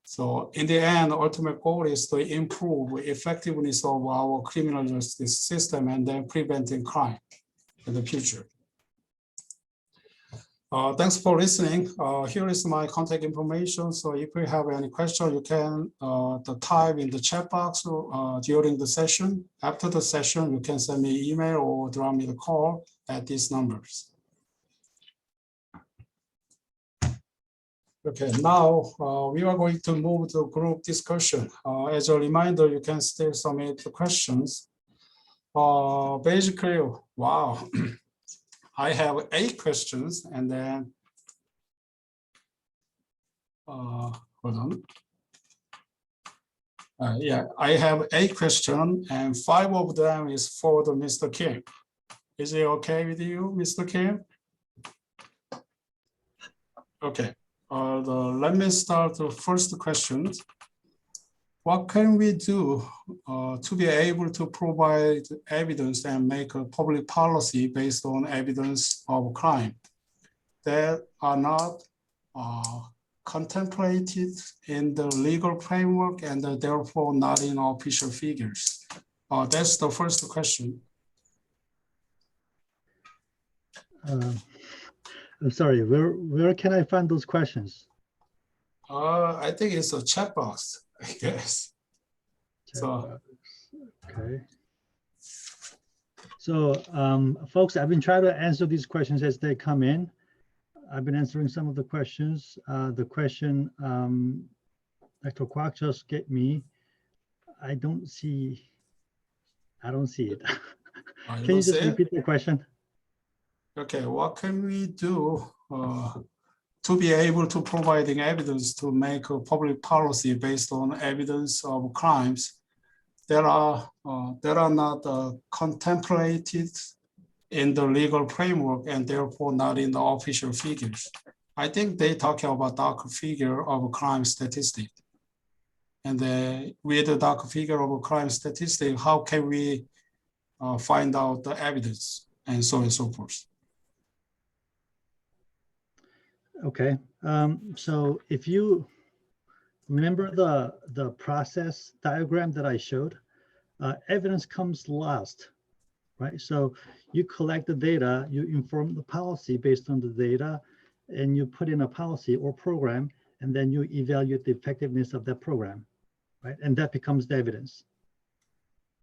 So in the end, the ultimate goal is to improve effectiveness of our criminal justice system and then preventing crime in the future. Thanks for listening. Here is my contact information. So if you have any question, you can type in the chat box during the session. After the session, you can send me email or drop me the call at these numbers. Okay, now we are going to move to group discussion. As a reminder, you can still submit the questions. Basically, wow, I have 8 questions, and then hold on. Yeah, I have 8 questions, and 5 of them is for the Mr. Kim. Is it okay with you, Mr. Kim? Okay. Let me start the first question. What can we do to be able to provide evidence and make a public policy based on evidence of crime that are not contemplated in the legal framework and therefore not in official figures? That's the first question. I'm sorry, where can I find those questions? I think it's a chat box, I guess. Okay. So, folks, I've been trying to answer these questions as they come in. I've been answering some of the questions. The question Dr. Kwak just gave me, I don't see it. Can you just repeat the question? Okay, what can we do to be able to providing evidence to make a public policy based on evidence of crimes that are not contemplated in the legal framework and therefore not in the official figures? I think they talk about dark figure of crime statistic. And with the dark figure of crime statistic, how can we find out the evidence and so on and so forth? Okay, so if you remember the process diagram that I showed, evidence comes last, right? So you collect the data, you inform the policy based on the data, and you put in a policy or program, and then you evaluate the effectiveness of that program, right? And that becomes the evidence.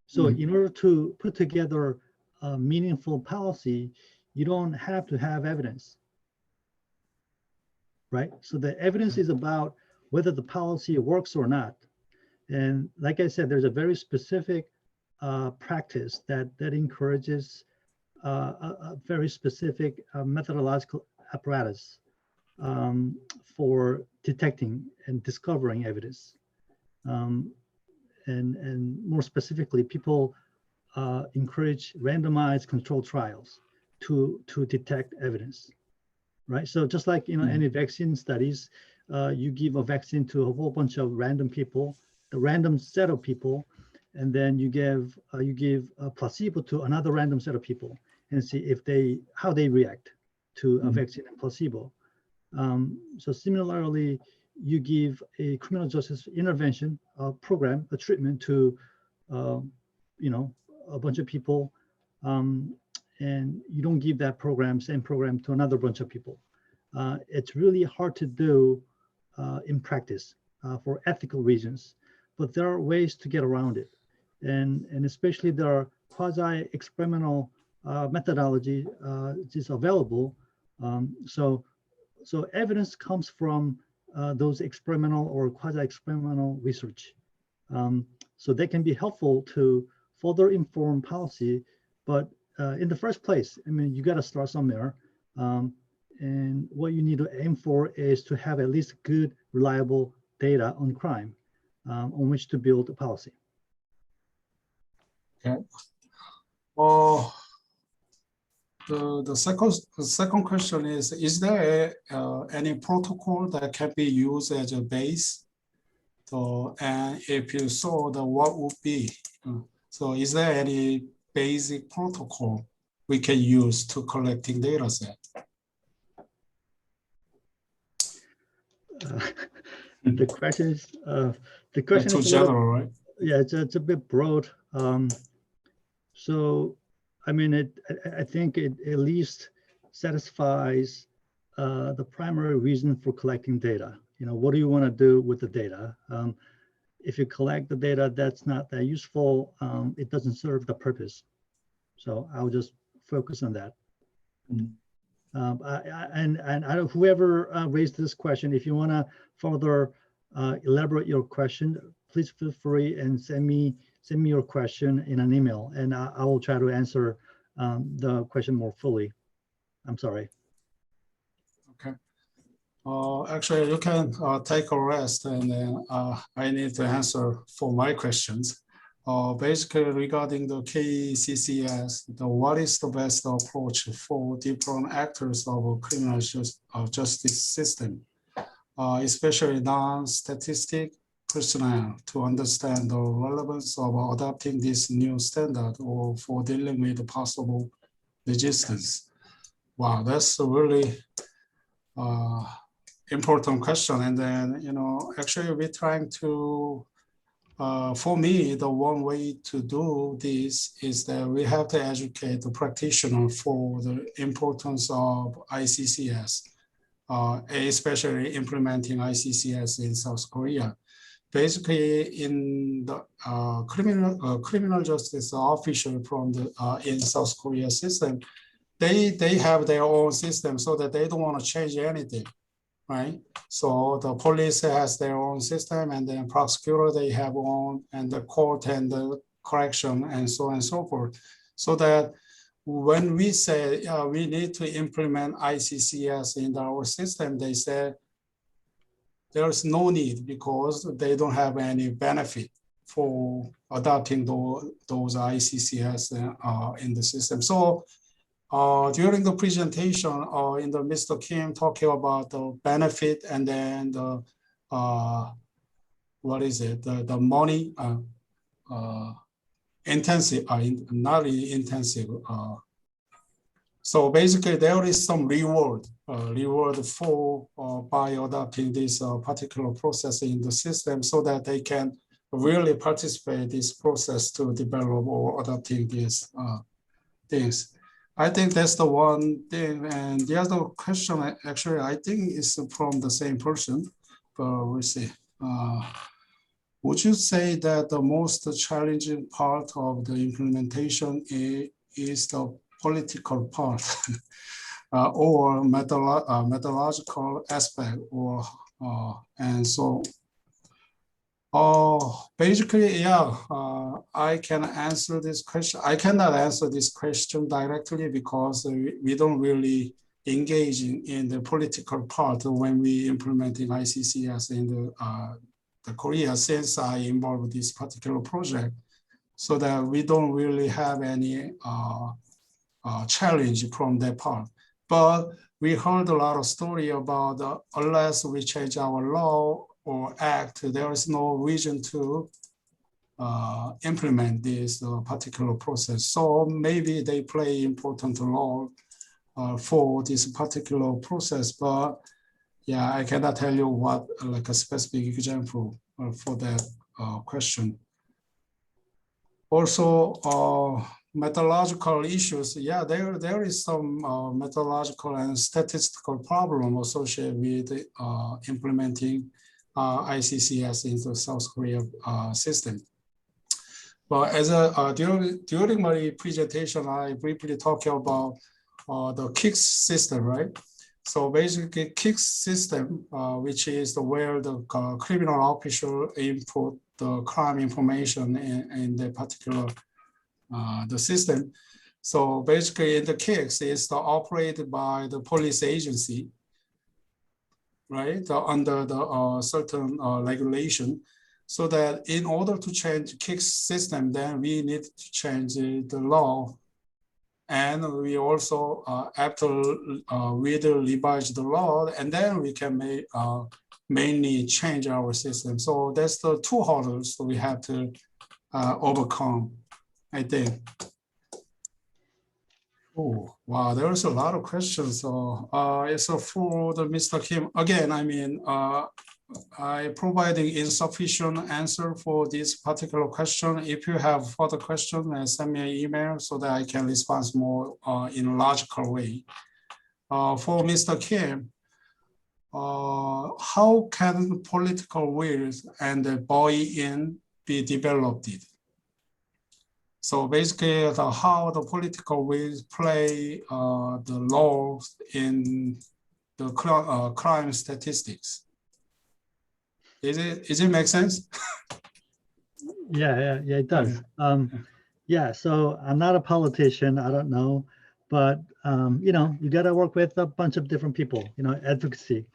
So in order to put together a meaningful policy, you don't have to have evidence, right? So the evidence is about whether the policy works or not. And like I said, there's a very specific practice that encourages a very specific methodological apparatus for detecting and discovering evidence. And more specifically, people encourage randomized controlled trials to detect evidence, right? So just like any vaccine studies, you give a vaccine to a whole bunch of random people, a random set of people, and then you give a placebo to another random set of people and see how they react to a vaccine and placebo. So similarly, you give a criminal justice intervention program, a treatment to a bunch of people, and you don't give that same program to another bunch of people. It's really hard to do in practice for ethical reasons, but there are ways to get around it. And especially there are quasi-experimental methodology is available. So evidence comes from those experimental or quasi-experimental research. So they can be helpful to further inform policy, but in the first place, I mean, you got to start somewhere. And what you need to aim for is to have at least good, reliable data on crime on which to build a policy. Okay. The second question is there any protocol that can be used as a base? So, and if you saw what would be? So is there any basic protocol we can use to collecting data set? The question is too general, right? Yeah, it's a bit broad. So, I mean, I think it at least satisfies the primary reason for collecting data. What do you want to do with the data? If you collect the data that's not that useful, it doesn't serve the purpose. So I'll just focus on that. And I don't, whoever raised this question, if you want to further elaborate your question, please feel free and send me your question in an email, and I will try to answer the question more fully. I'm sorry. Okay. Actually, you can take a rest, and then I need to answer for my questions. Basically, regarding the KCCS, what is the best approach for different actors of a criminal justice system, especially non-statistic personnel, to understand the relevance of adopting this new standard or for dealing with possible resistance? Wow, that's a really important question. And then, actually we're trying to, for me, the one way to do this is that we have to educate the practitioner for the importance of ICCS, especially implementing ICCS in South Korea. Basically, in the criminal justice official from the in South Korea system, they have their own system, so that they don't want to change anything, right? So the police has their own system, and then prosecutor, they have own, and the court and the correction, and so on and so forth. So that when we say we need to implement ICCS in our system, they say there's no need because they don't have any benefit for adopting those ICCS in the system. So during the presentation, in the Mr. Kim talking about the benefit, and then the what is it? The money intensive, not really intensive. So basically, there is some reward for by adopting this particular process in the system, so that they can really participate in this process to develop or adopting these things. I think that's the one thing. And the other question, actually, I think is from the same person, but we'll see. Would you say that the most challenging part of the implementation is the political part or methodological aspect, or and so basically, yeah, I can answer this question. I cannot answer this question directly because we don't really engage in the political part when we implementing ICCS in the Korea, since I involved this particular project, so that we don't really have any challenge from that part. But we heard a lot of story about unless we change our law or act, there is no reason to implement this particular process. So maybe they play important role for this particular process, but yeah, I cannot tell you what like a specific example for that question. Also, methodological issues. Yeah, there is some methodological and statistical problem associated with implementing ICCS into South Korea system. But as during my presentation, I briefly talked about the KICS system, right? So basically, KICS system, which is where the criminal official input the crime information in the particular the system. So basically, in the KICS, it's operated by the police agency, right? Under the certain regulation. So that in order to change KICS system, then we need to change the law. And we also, after we revise the law, and then we can mainly change our system. So that's the two hurdles we have to overcome, I think. Oh, wow, there's a lot of questions. So for the Mr. Kim, again, I mean, I providing insufficient answer for this particular question. If you have further questions, send me an email so that I can respond more in a logical way. For Mr. Kim, how can political will and buy-in be developed? So basically, how the political will play the role in the crime statistics. Is it make sense? Yeah, it does. Yeah, so I'm not a politician, I don't know, but you got to work with a bunch of different people, advocacy.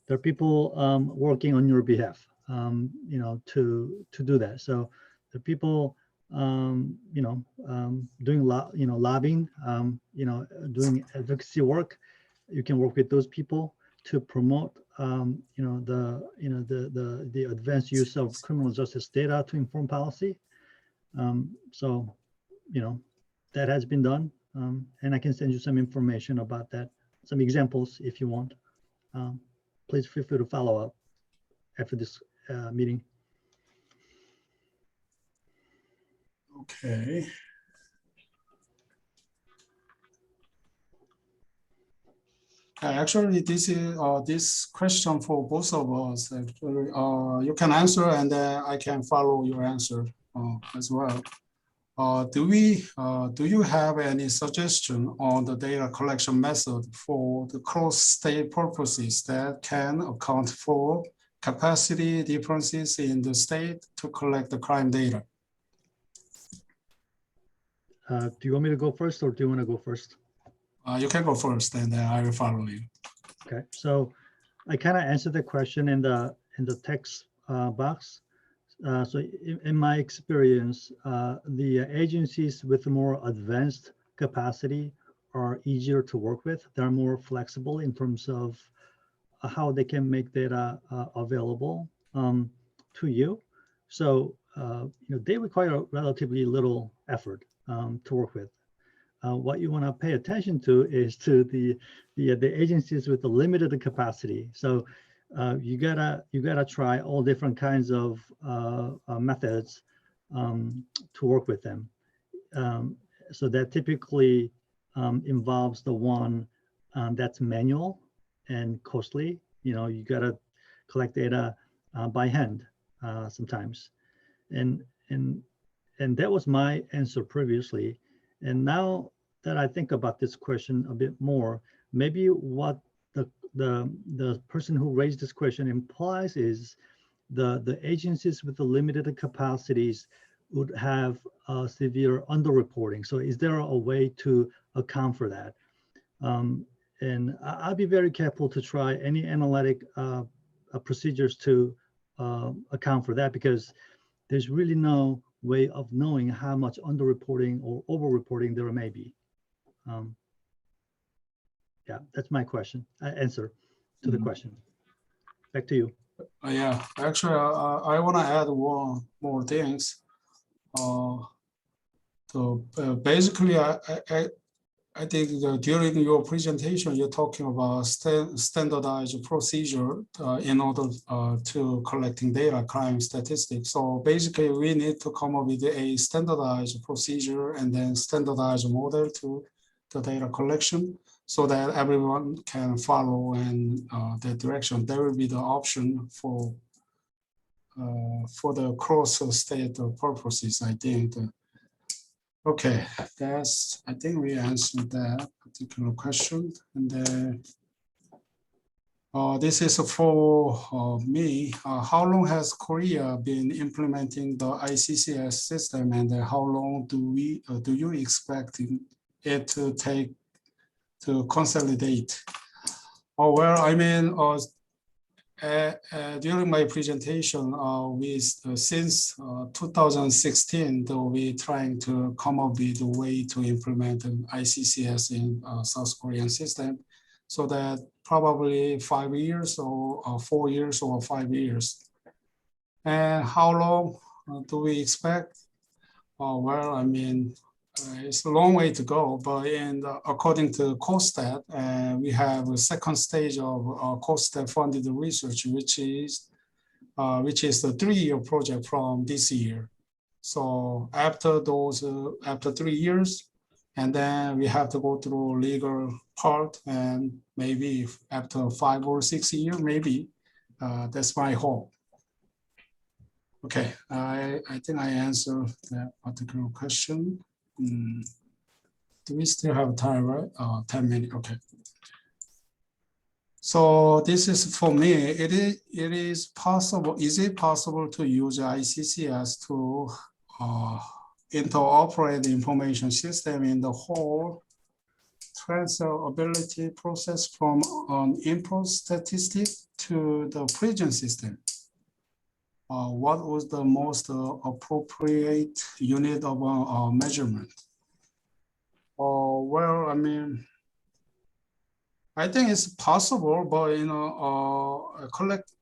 There are people working on your behalf, to do that. So the people, doing lobbying, doing advocacy work. You can work with those people to promote, the advanced use of criminal justice data to inform policy. So, that has been done, and I can send you some information about that, some examples if you want. Please feel free to follow up after this meeting. Okay. Actually, this is this question for both of us. Actually, you can answer, and then I can follow your answer as well. Do you have any suggestion on the data collection method for the cross-state purposes that can account for capacity differences in the state to collect the crime data? Do you want me to go first, or do you want to go first? You can go first, and then I will follow you. Okay, so I kind of answered the question in the text box. So in my experience, the agencies with more advanced capacity are easier to work with. They're more flexible in terms of how they can make data available to you. So they require relatively little effort to work with. What you want to pay attention to is to the agencies with the limited capacity. So you gotta try all different kinds of methods to work with them. So that typically involves the one that's manual and costly. You gotta collect data by hand sometimes, and that was my answer previously. And now that I think about this question a bit more, maybe what the person who raised this question implies is the agencies with the limited capacities would have severe underreporting. So is there a way to account for that? And I'll be very careful to try any analytic procedures to account for that, because there's really no way of knowing how much underreporting or overreporting there may be. Yeah, that's my answer to the question. Back to you. Yeah, actually, I want to add one more things. So basically, I think during your presentation, you're talking about standardized procedure in order to collecting data, crime statistics. So basically, we need to come up with a standardized procedure and then standardized model to the data collection, so that everyone can follow in that direction. There will be the option for the cross-state purposes, I think. Okay, I think we answered that particular question. And then this is for me. How long has Korea been implementing the ICCS system, and how long do you expect it to take to consolidate? Well, I mean, during my presentation, since 2016, we trying to come up with a way to implement an ICCS in South Korean system, so that probably 5 years or 4 years or 5 years. And how long do we expect? Well, I mean, it's a long way to go, but according to COSTAT, we have a second stage of COSTAT funded research, which is the 3-year project from this year. So after 3 years, and then we have to go through legal part, and maybe after 5 or 6 years, maybe that's my hope. Okay, I think I answered that particular question. Do we still have time, right? 10 minutes, okay. So this is for me, it is possible, is it possible to use ICCS to interoperate the information system in the whole transferability process from an input statistic to the prison system? What was the most appropriate unit of measurement? Well, I mean, I think it's possible, but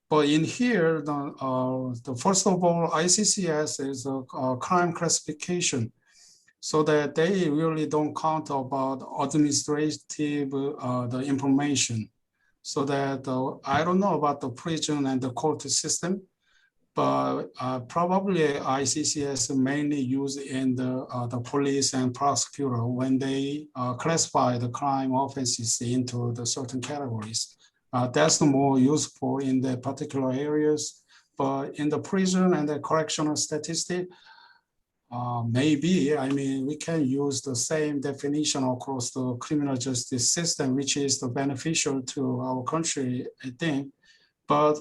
but in here, the first of all, ICCS is a crime classification, so that they really don't count about administrative the information. So that I don't know about the prison and the court system, but probably ICCS mainly used in the police and prosecutor when they classify the crime offenses into the certain categories. That's the more useful in the particular areas, but in the prison and the correctional statistic, maybe, I mean, we can use the same definition across the criminal justice system, which is the beneficial to our country, I think. But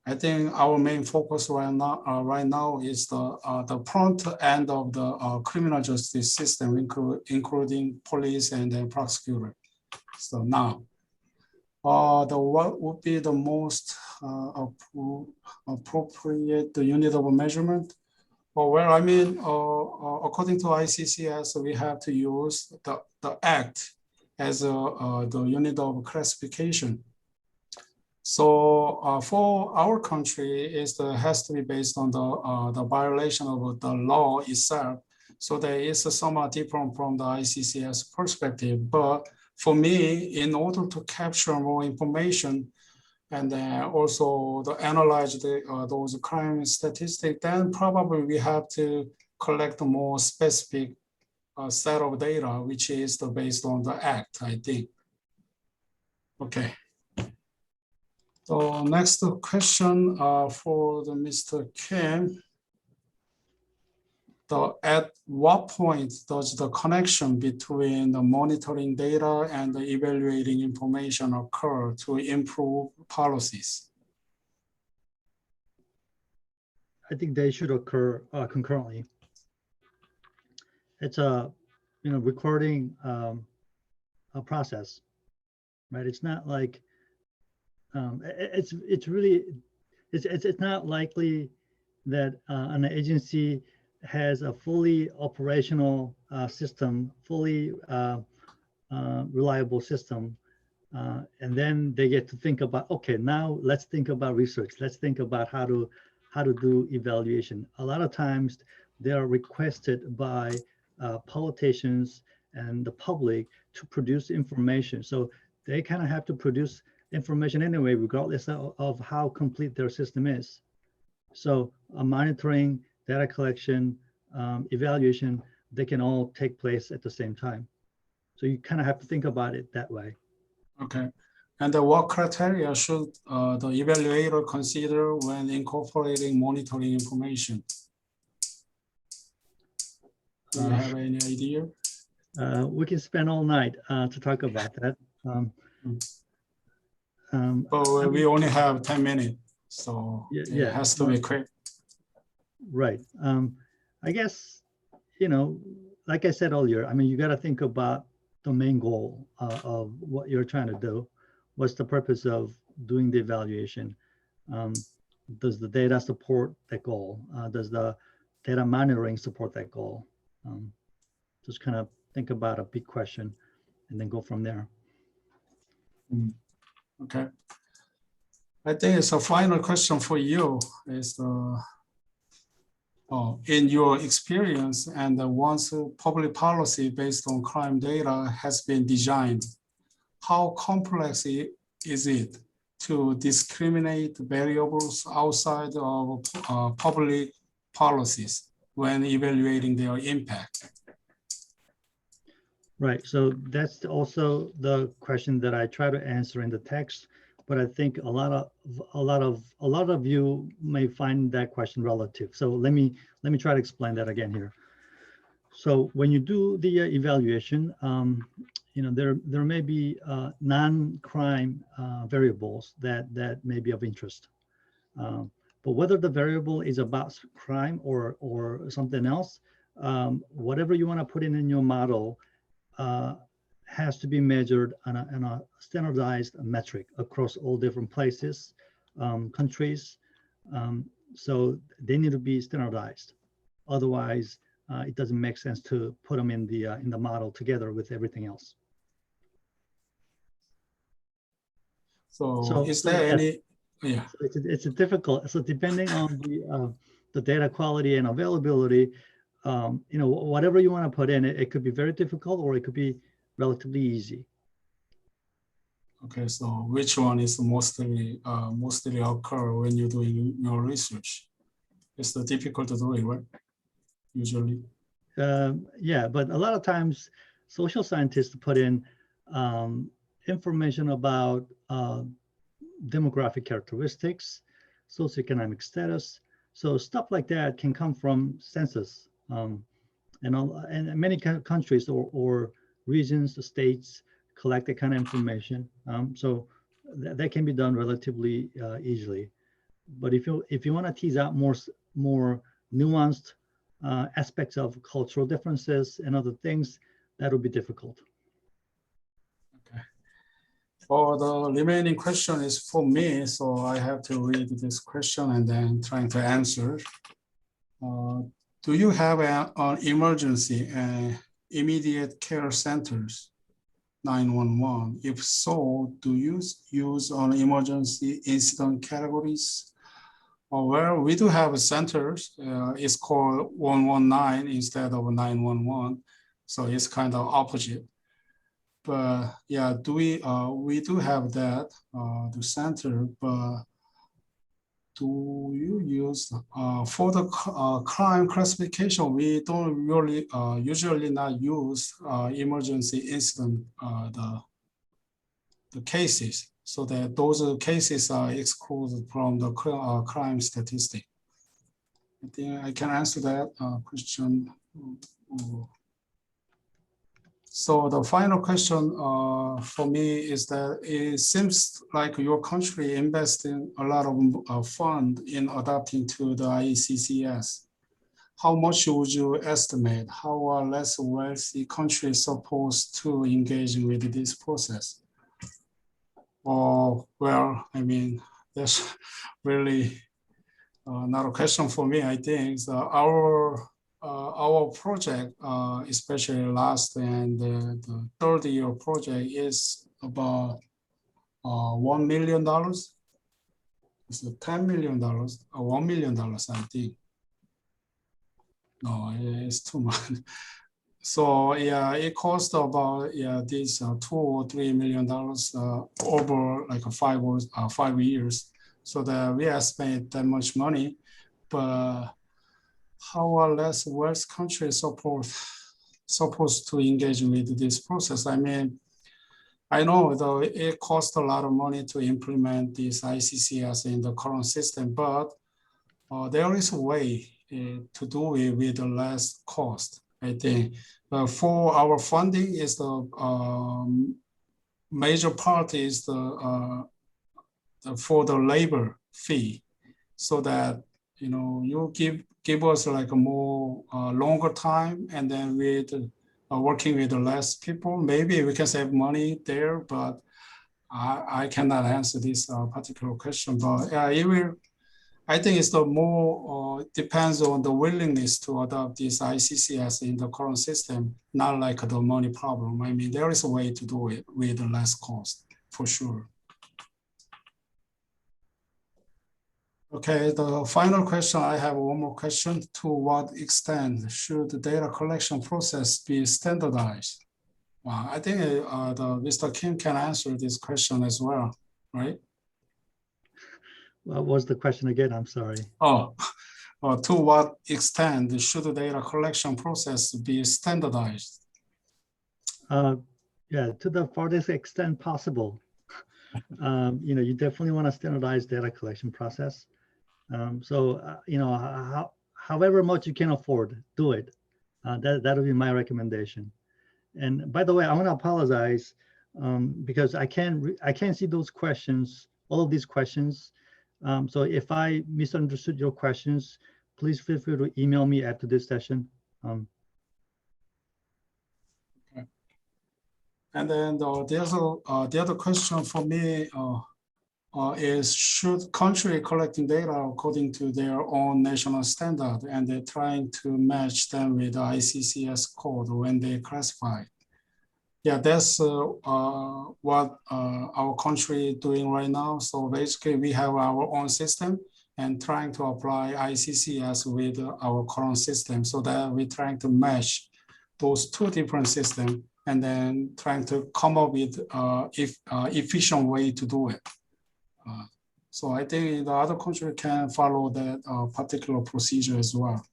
I think our main focus right now is the front end of the criminal justice system, including police and the prosecutor. So now, what would be the most appropriate unit of measurement? Well, I mean, according to ICCS, we have to use the act as the unit of classification. So for our country, it has to be based on the violation of the law itself. So that is somewhat different from the ICCS perspective. But for me, in order to capture more information and then also to analyze those crime statistics, then probably we have to collect a more specific set of data, which is based on the act, I think. Okay. So next question for Mr. Kim. At what point does the connection between the monitoring data and the evaluating information occur to improve policies? I think they should occur concurrently. It's a recording a process, right? It's not like it's not likely that an agency has a fully operational system, fully reliable system, and then they get to think about, okay, now let's think about research. Let's think about how to do evaluation. A lot of times they are requested by politicians and the public to produce information. So they kind of have to produce information anyway, regardless of how complete their system is. So monitoring, data collection, evaluation, they can all take place at the same time. So you kind of have to think about it that way. Okay. And what criteria should the evaluator consider when incorporating monitoring information? Do you have any idea? We can spend all night to talk about that. But we only have 10 minutes, so it has to be quick. Right. I guess, like I said earlier, I mean, you got to think about the main goal of what you're trying to do. What's the purpose of doing the evaluation? Does the data support that goal? Does the data monitoring support that goal? Just kind of think about a big question and then go from there. Okay. I think it's a final question for you. Is in your experience and once public policy based on crime data has been designed, how complex is it to discriminate variables outside of public policies when evaluating their impact? Right, so that's also the question that I try to answer in the text. but I think a lot of you may find that question relative. So let me try to explain that again here. So when you do the evaluation, there may be non-crime variables that may be of interest. But whether the variable is about crime or something else, whatever you want to put in your model has to be measured on a standardized metric across all different places, countries. So they need to be standardized. Otherwise, it doesn't make sense to put them in the model together with everything else. So is there any? Yeah. So it's a difficult. So depending on the data quality and availability, whatever you want to put in, it could be very difficult or it could be relatively easy. Okay, so which one is mostly occur when you're doing your research? It's the difficult to do it, right? Usually. Yeah, but a lot of times social scientists put in information about demographic characteristics, socioeconomic status. So stuff like that can come from census. And many countries or regions, regions, collect that kind of information. So that can be done relatively easily. But if you want to tease out more nuanced aspects of cultural differences and other things, that would be difficult. Okay. For the remaining question is for me, so I have to read this question and then trying to answer. Do you have an emergency and immediate care centers, 911? If so, do you use on emergency incident categories? Well, we do have centers. It's called 119 instead of 911. So it's kind of opposite. But yeah, we do have that, the center, but do you use for the crime classification? We don't really usually not use emergency incident the cases, so that those cases are excluded from the crime statistic. I think I can answer that question. So the final question for me is that it seems like your country investing a lot of fund in adapting to the IECCS. How much would you estimate? How are less wealthy countries supposed to engage with this process? Well, I mean, that's really not a question for me. I think our project, especially last and the third year project, is about $1 million. It's $10 million or $1 million, I think. No, it's too much. So yeah, it cost about these $2 or $3 million over like 5 years. So that we have spent that much money, but how are less wealthy countries supposed to engage with this process? I mean, I know though it costs a lot of money to implement this ICCS in the current system, but there is a way to do it with less cost, I think. For our funding is the major part is for the labor fee, so that you give us like a more longer time, and then with working with less people, maybe we can save money there. But I cannot answer this particular question. But it will. I think it's the more depends on the willingness to adopt this ICCS in the current system, not like the money problem. I mean, there is a way to do it with less cost, for sure. Okay, the final question, I have one more question. To what extent should the data collection process be standardized? I think Mr. Kim can answer this question as well, right? What was the question again? I'm sorry. To what extent should the data collection process be standardized? Yeah, to the farthest extent possible. You definitely want to standardize data collection process. However much you can afford, do it. That'll be my recommendation. And by the way, I want to apologize because I can't see those questions, all of these questions. So if I misunderstood your questions, please feel free to email me after this session. Okay. And then the other question for me is, should country collecting data according to their own national standard, and they're trying to match them with the ICCS code when they classify? Yeah, that's what our country is doing right now. So basically, we have our own system and trying to apply ICCS with our current system, so that we're trying to match those two different systems and then trying to come up with efficient way to do it. So I think the other country can follow that particular procedure as well.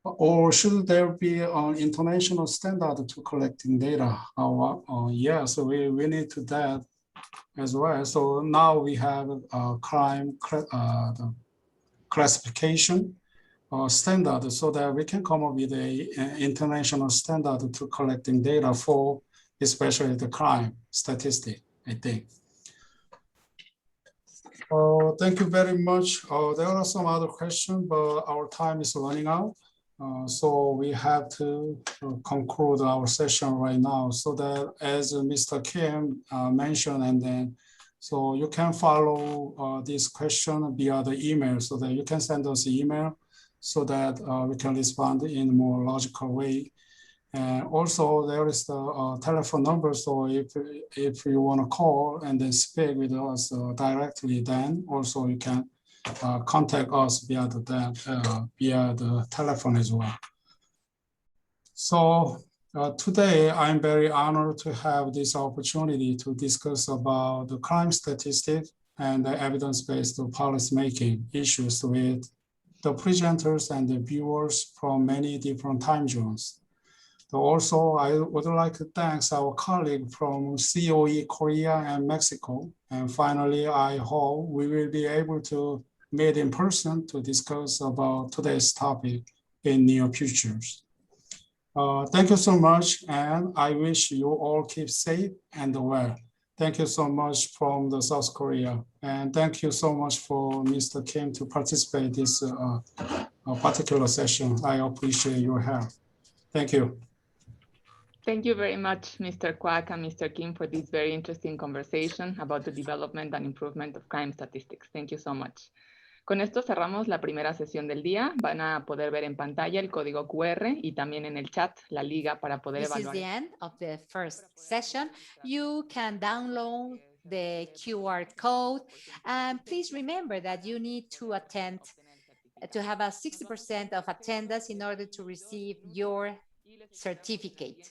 Or should there be an international standard to collecting data? Yeah, so we need to that as well. So now we have crime the classification standard, so that we can come up with an international standard to collecting data for especially the crime statistic, I think. Thank you very much. There are some other questions, but our time is running out. So we have to conclude our session right now, so that as Mr. Kim mentioned, and then so you can follow this question via the email, so that you can send us an email so that we can respond in a more logical way. And also there is the telephone number. So if you want to call and then speak with us directly, then also you can contact us via the telephone as well. So today I'm very honored to have this opportunity to discuss about the crime statistics and the evidence-based policymaking issues with the presenters and the viewers from many different time zones. So also, I would like to thank our colleague from COE Korea and Mexico. And finally, I hope we will be able to meet in person to discuss about today's topic in near futures. Thank you so much, and I wish you all keep safe and well. Thank you so much from the South Korea. And thank you so much for Mr. Kim to participate in this particular session. I appreciate your help. Thank you. Thank you very much, Mr. Kwak and Mr. Kim, for this very interesting conversation about the development and improvement of crime statistics. Thank you so much. Con esto cerramos la primera sesión del día. Van a poder ver en pantalla el código QR y también en el chat la liga para poder evaluar. This is the end of the first session. You can download the QR code, and please remember that you need to attend, to have a 60% of attendance in order to receive your certificate.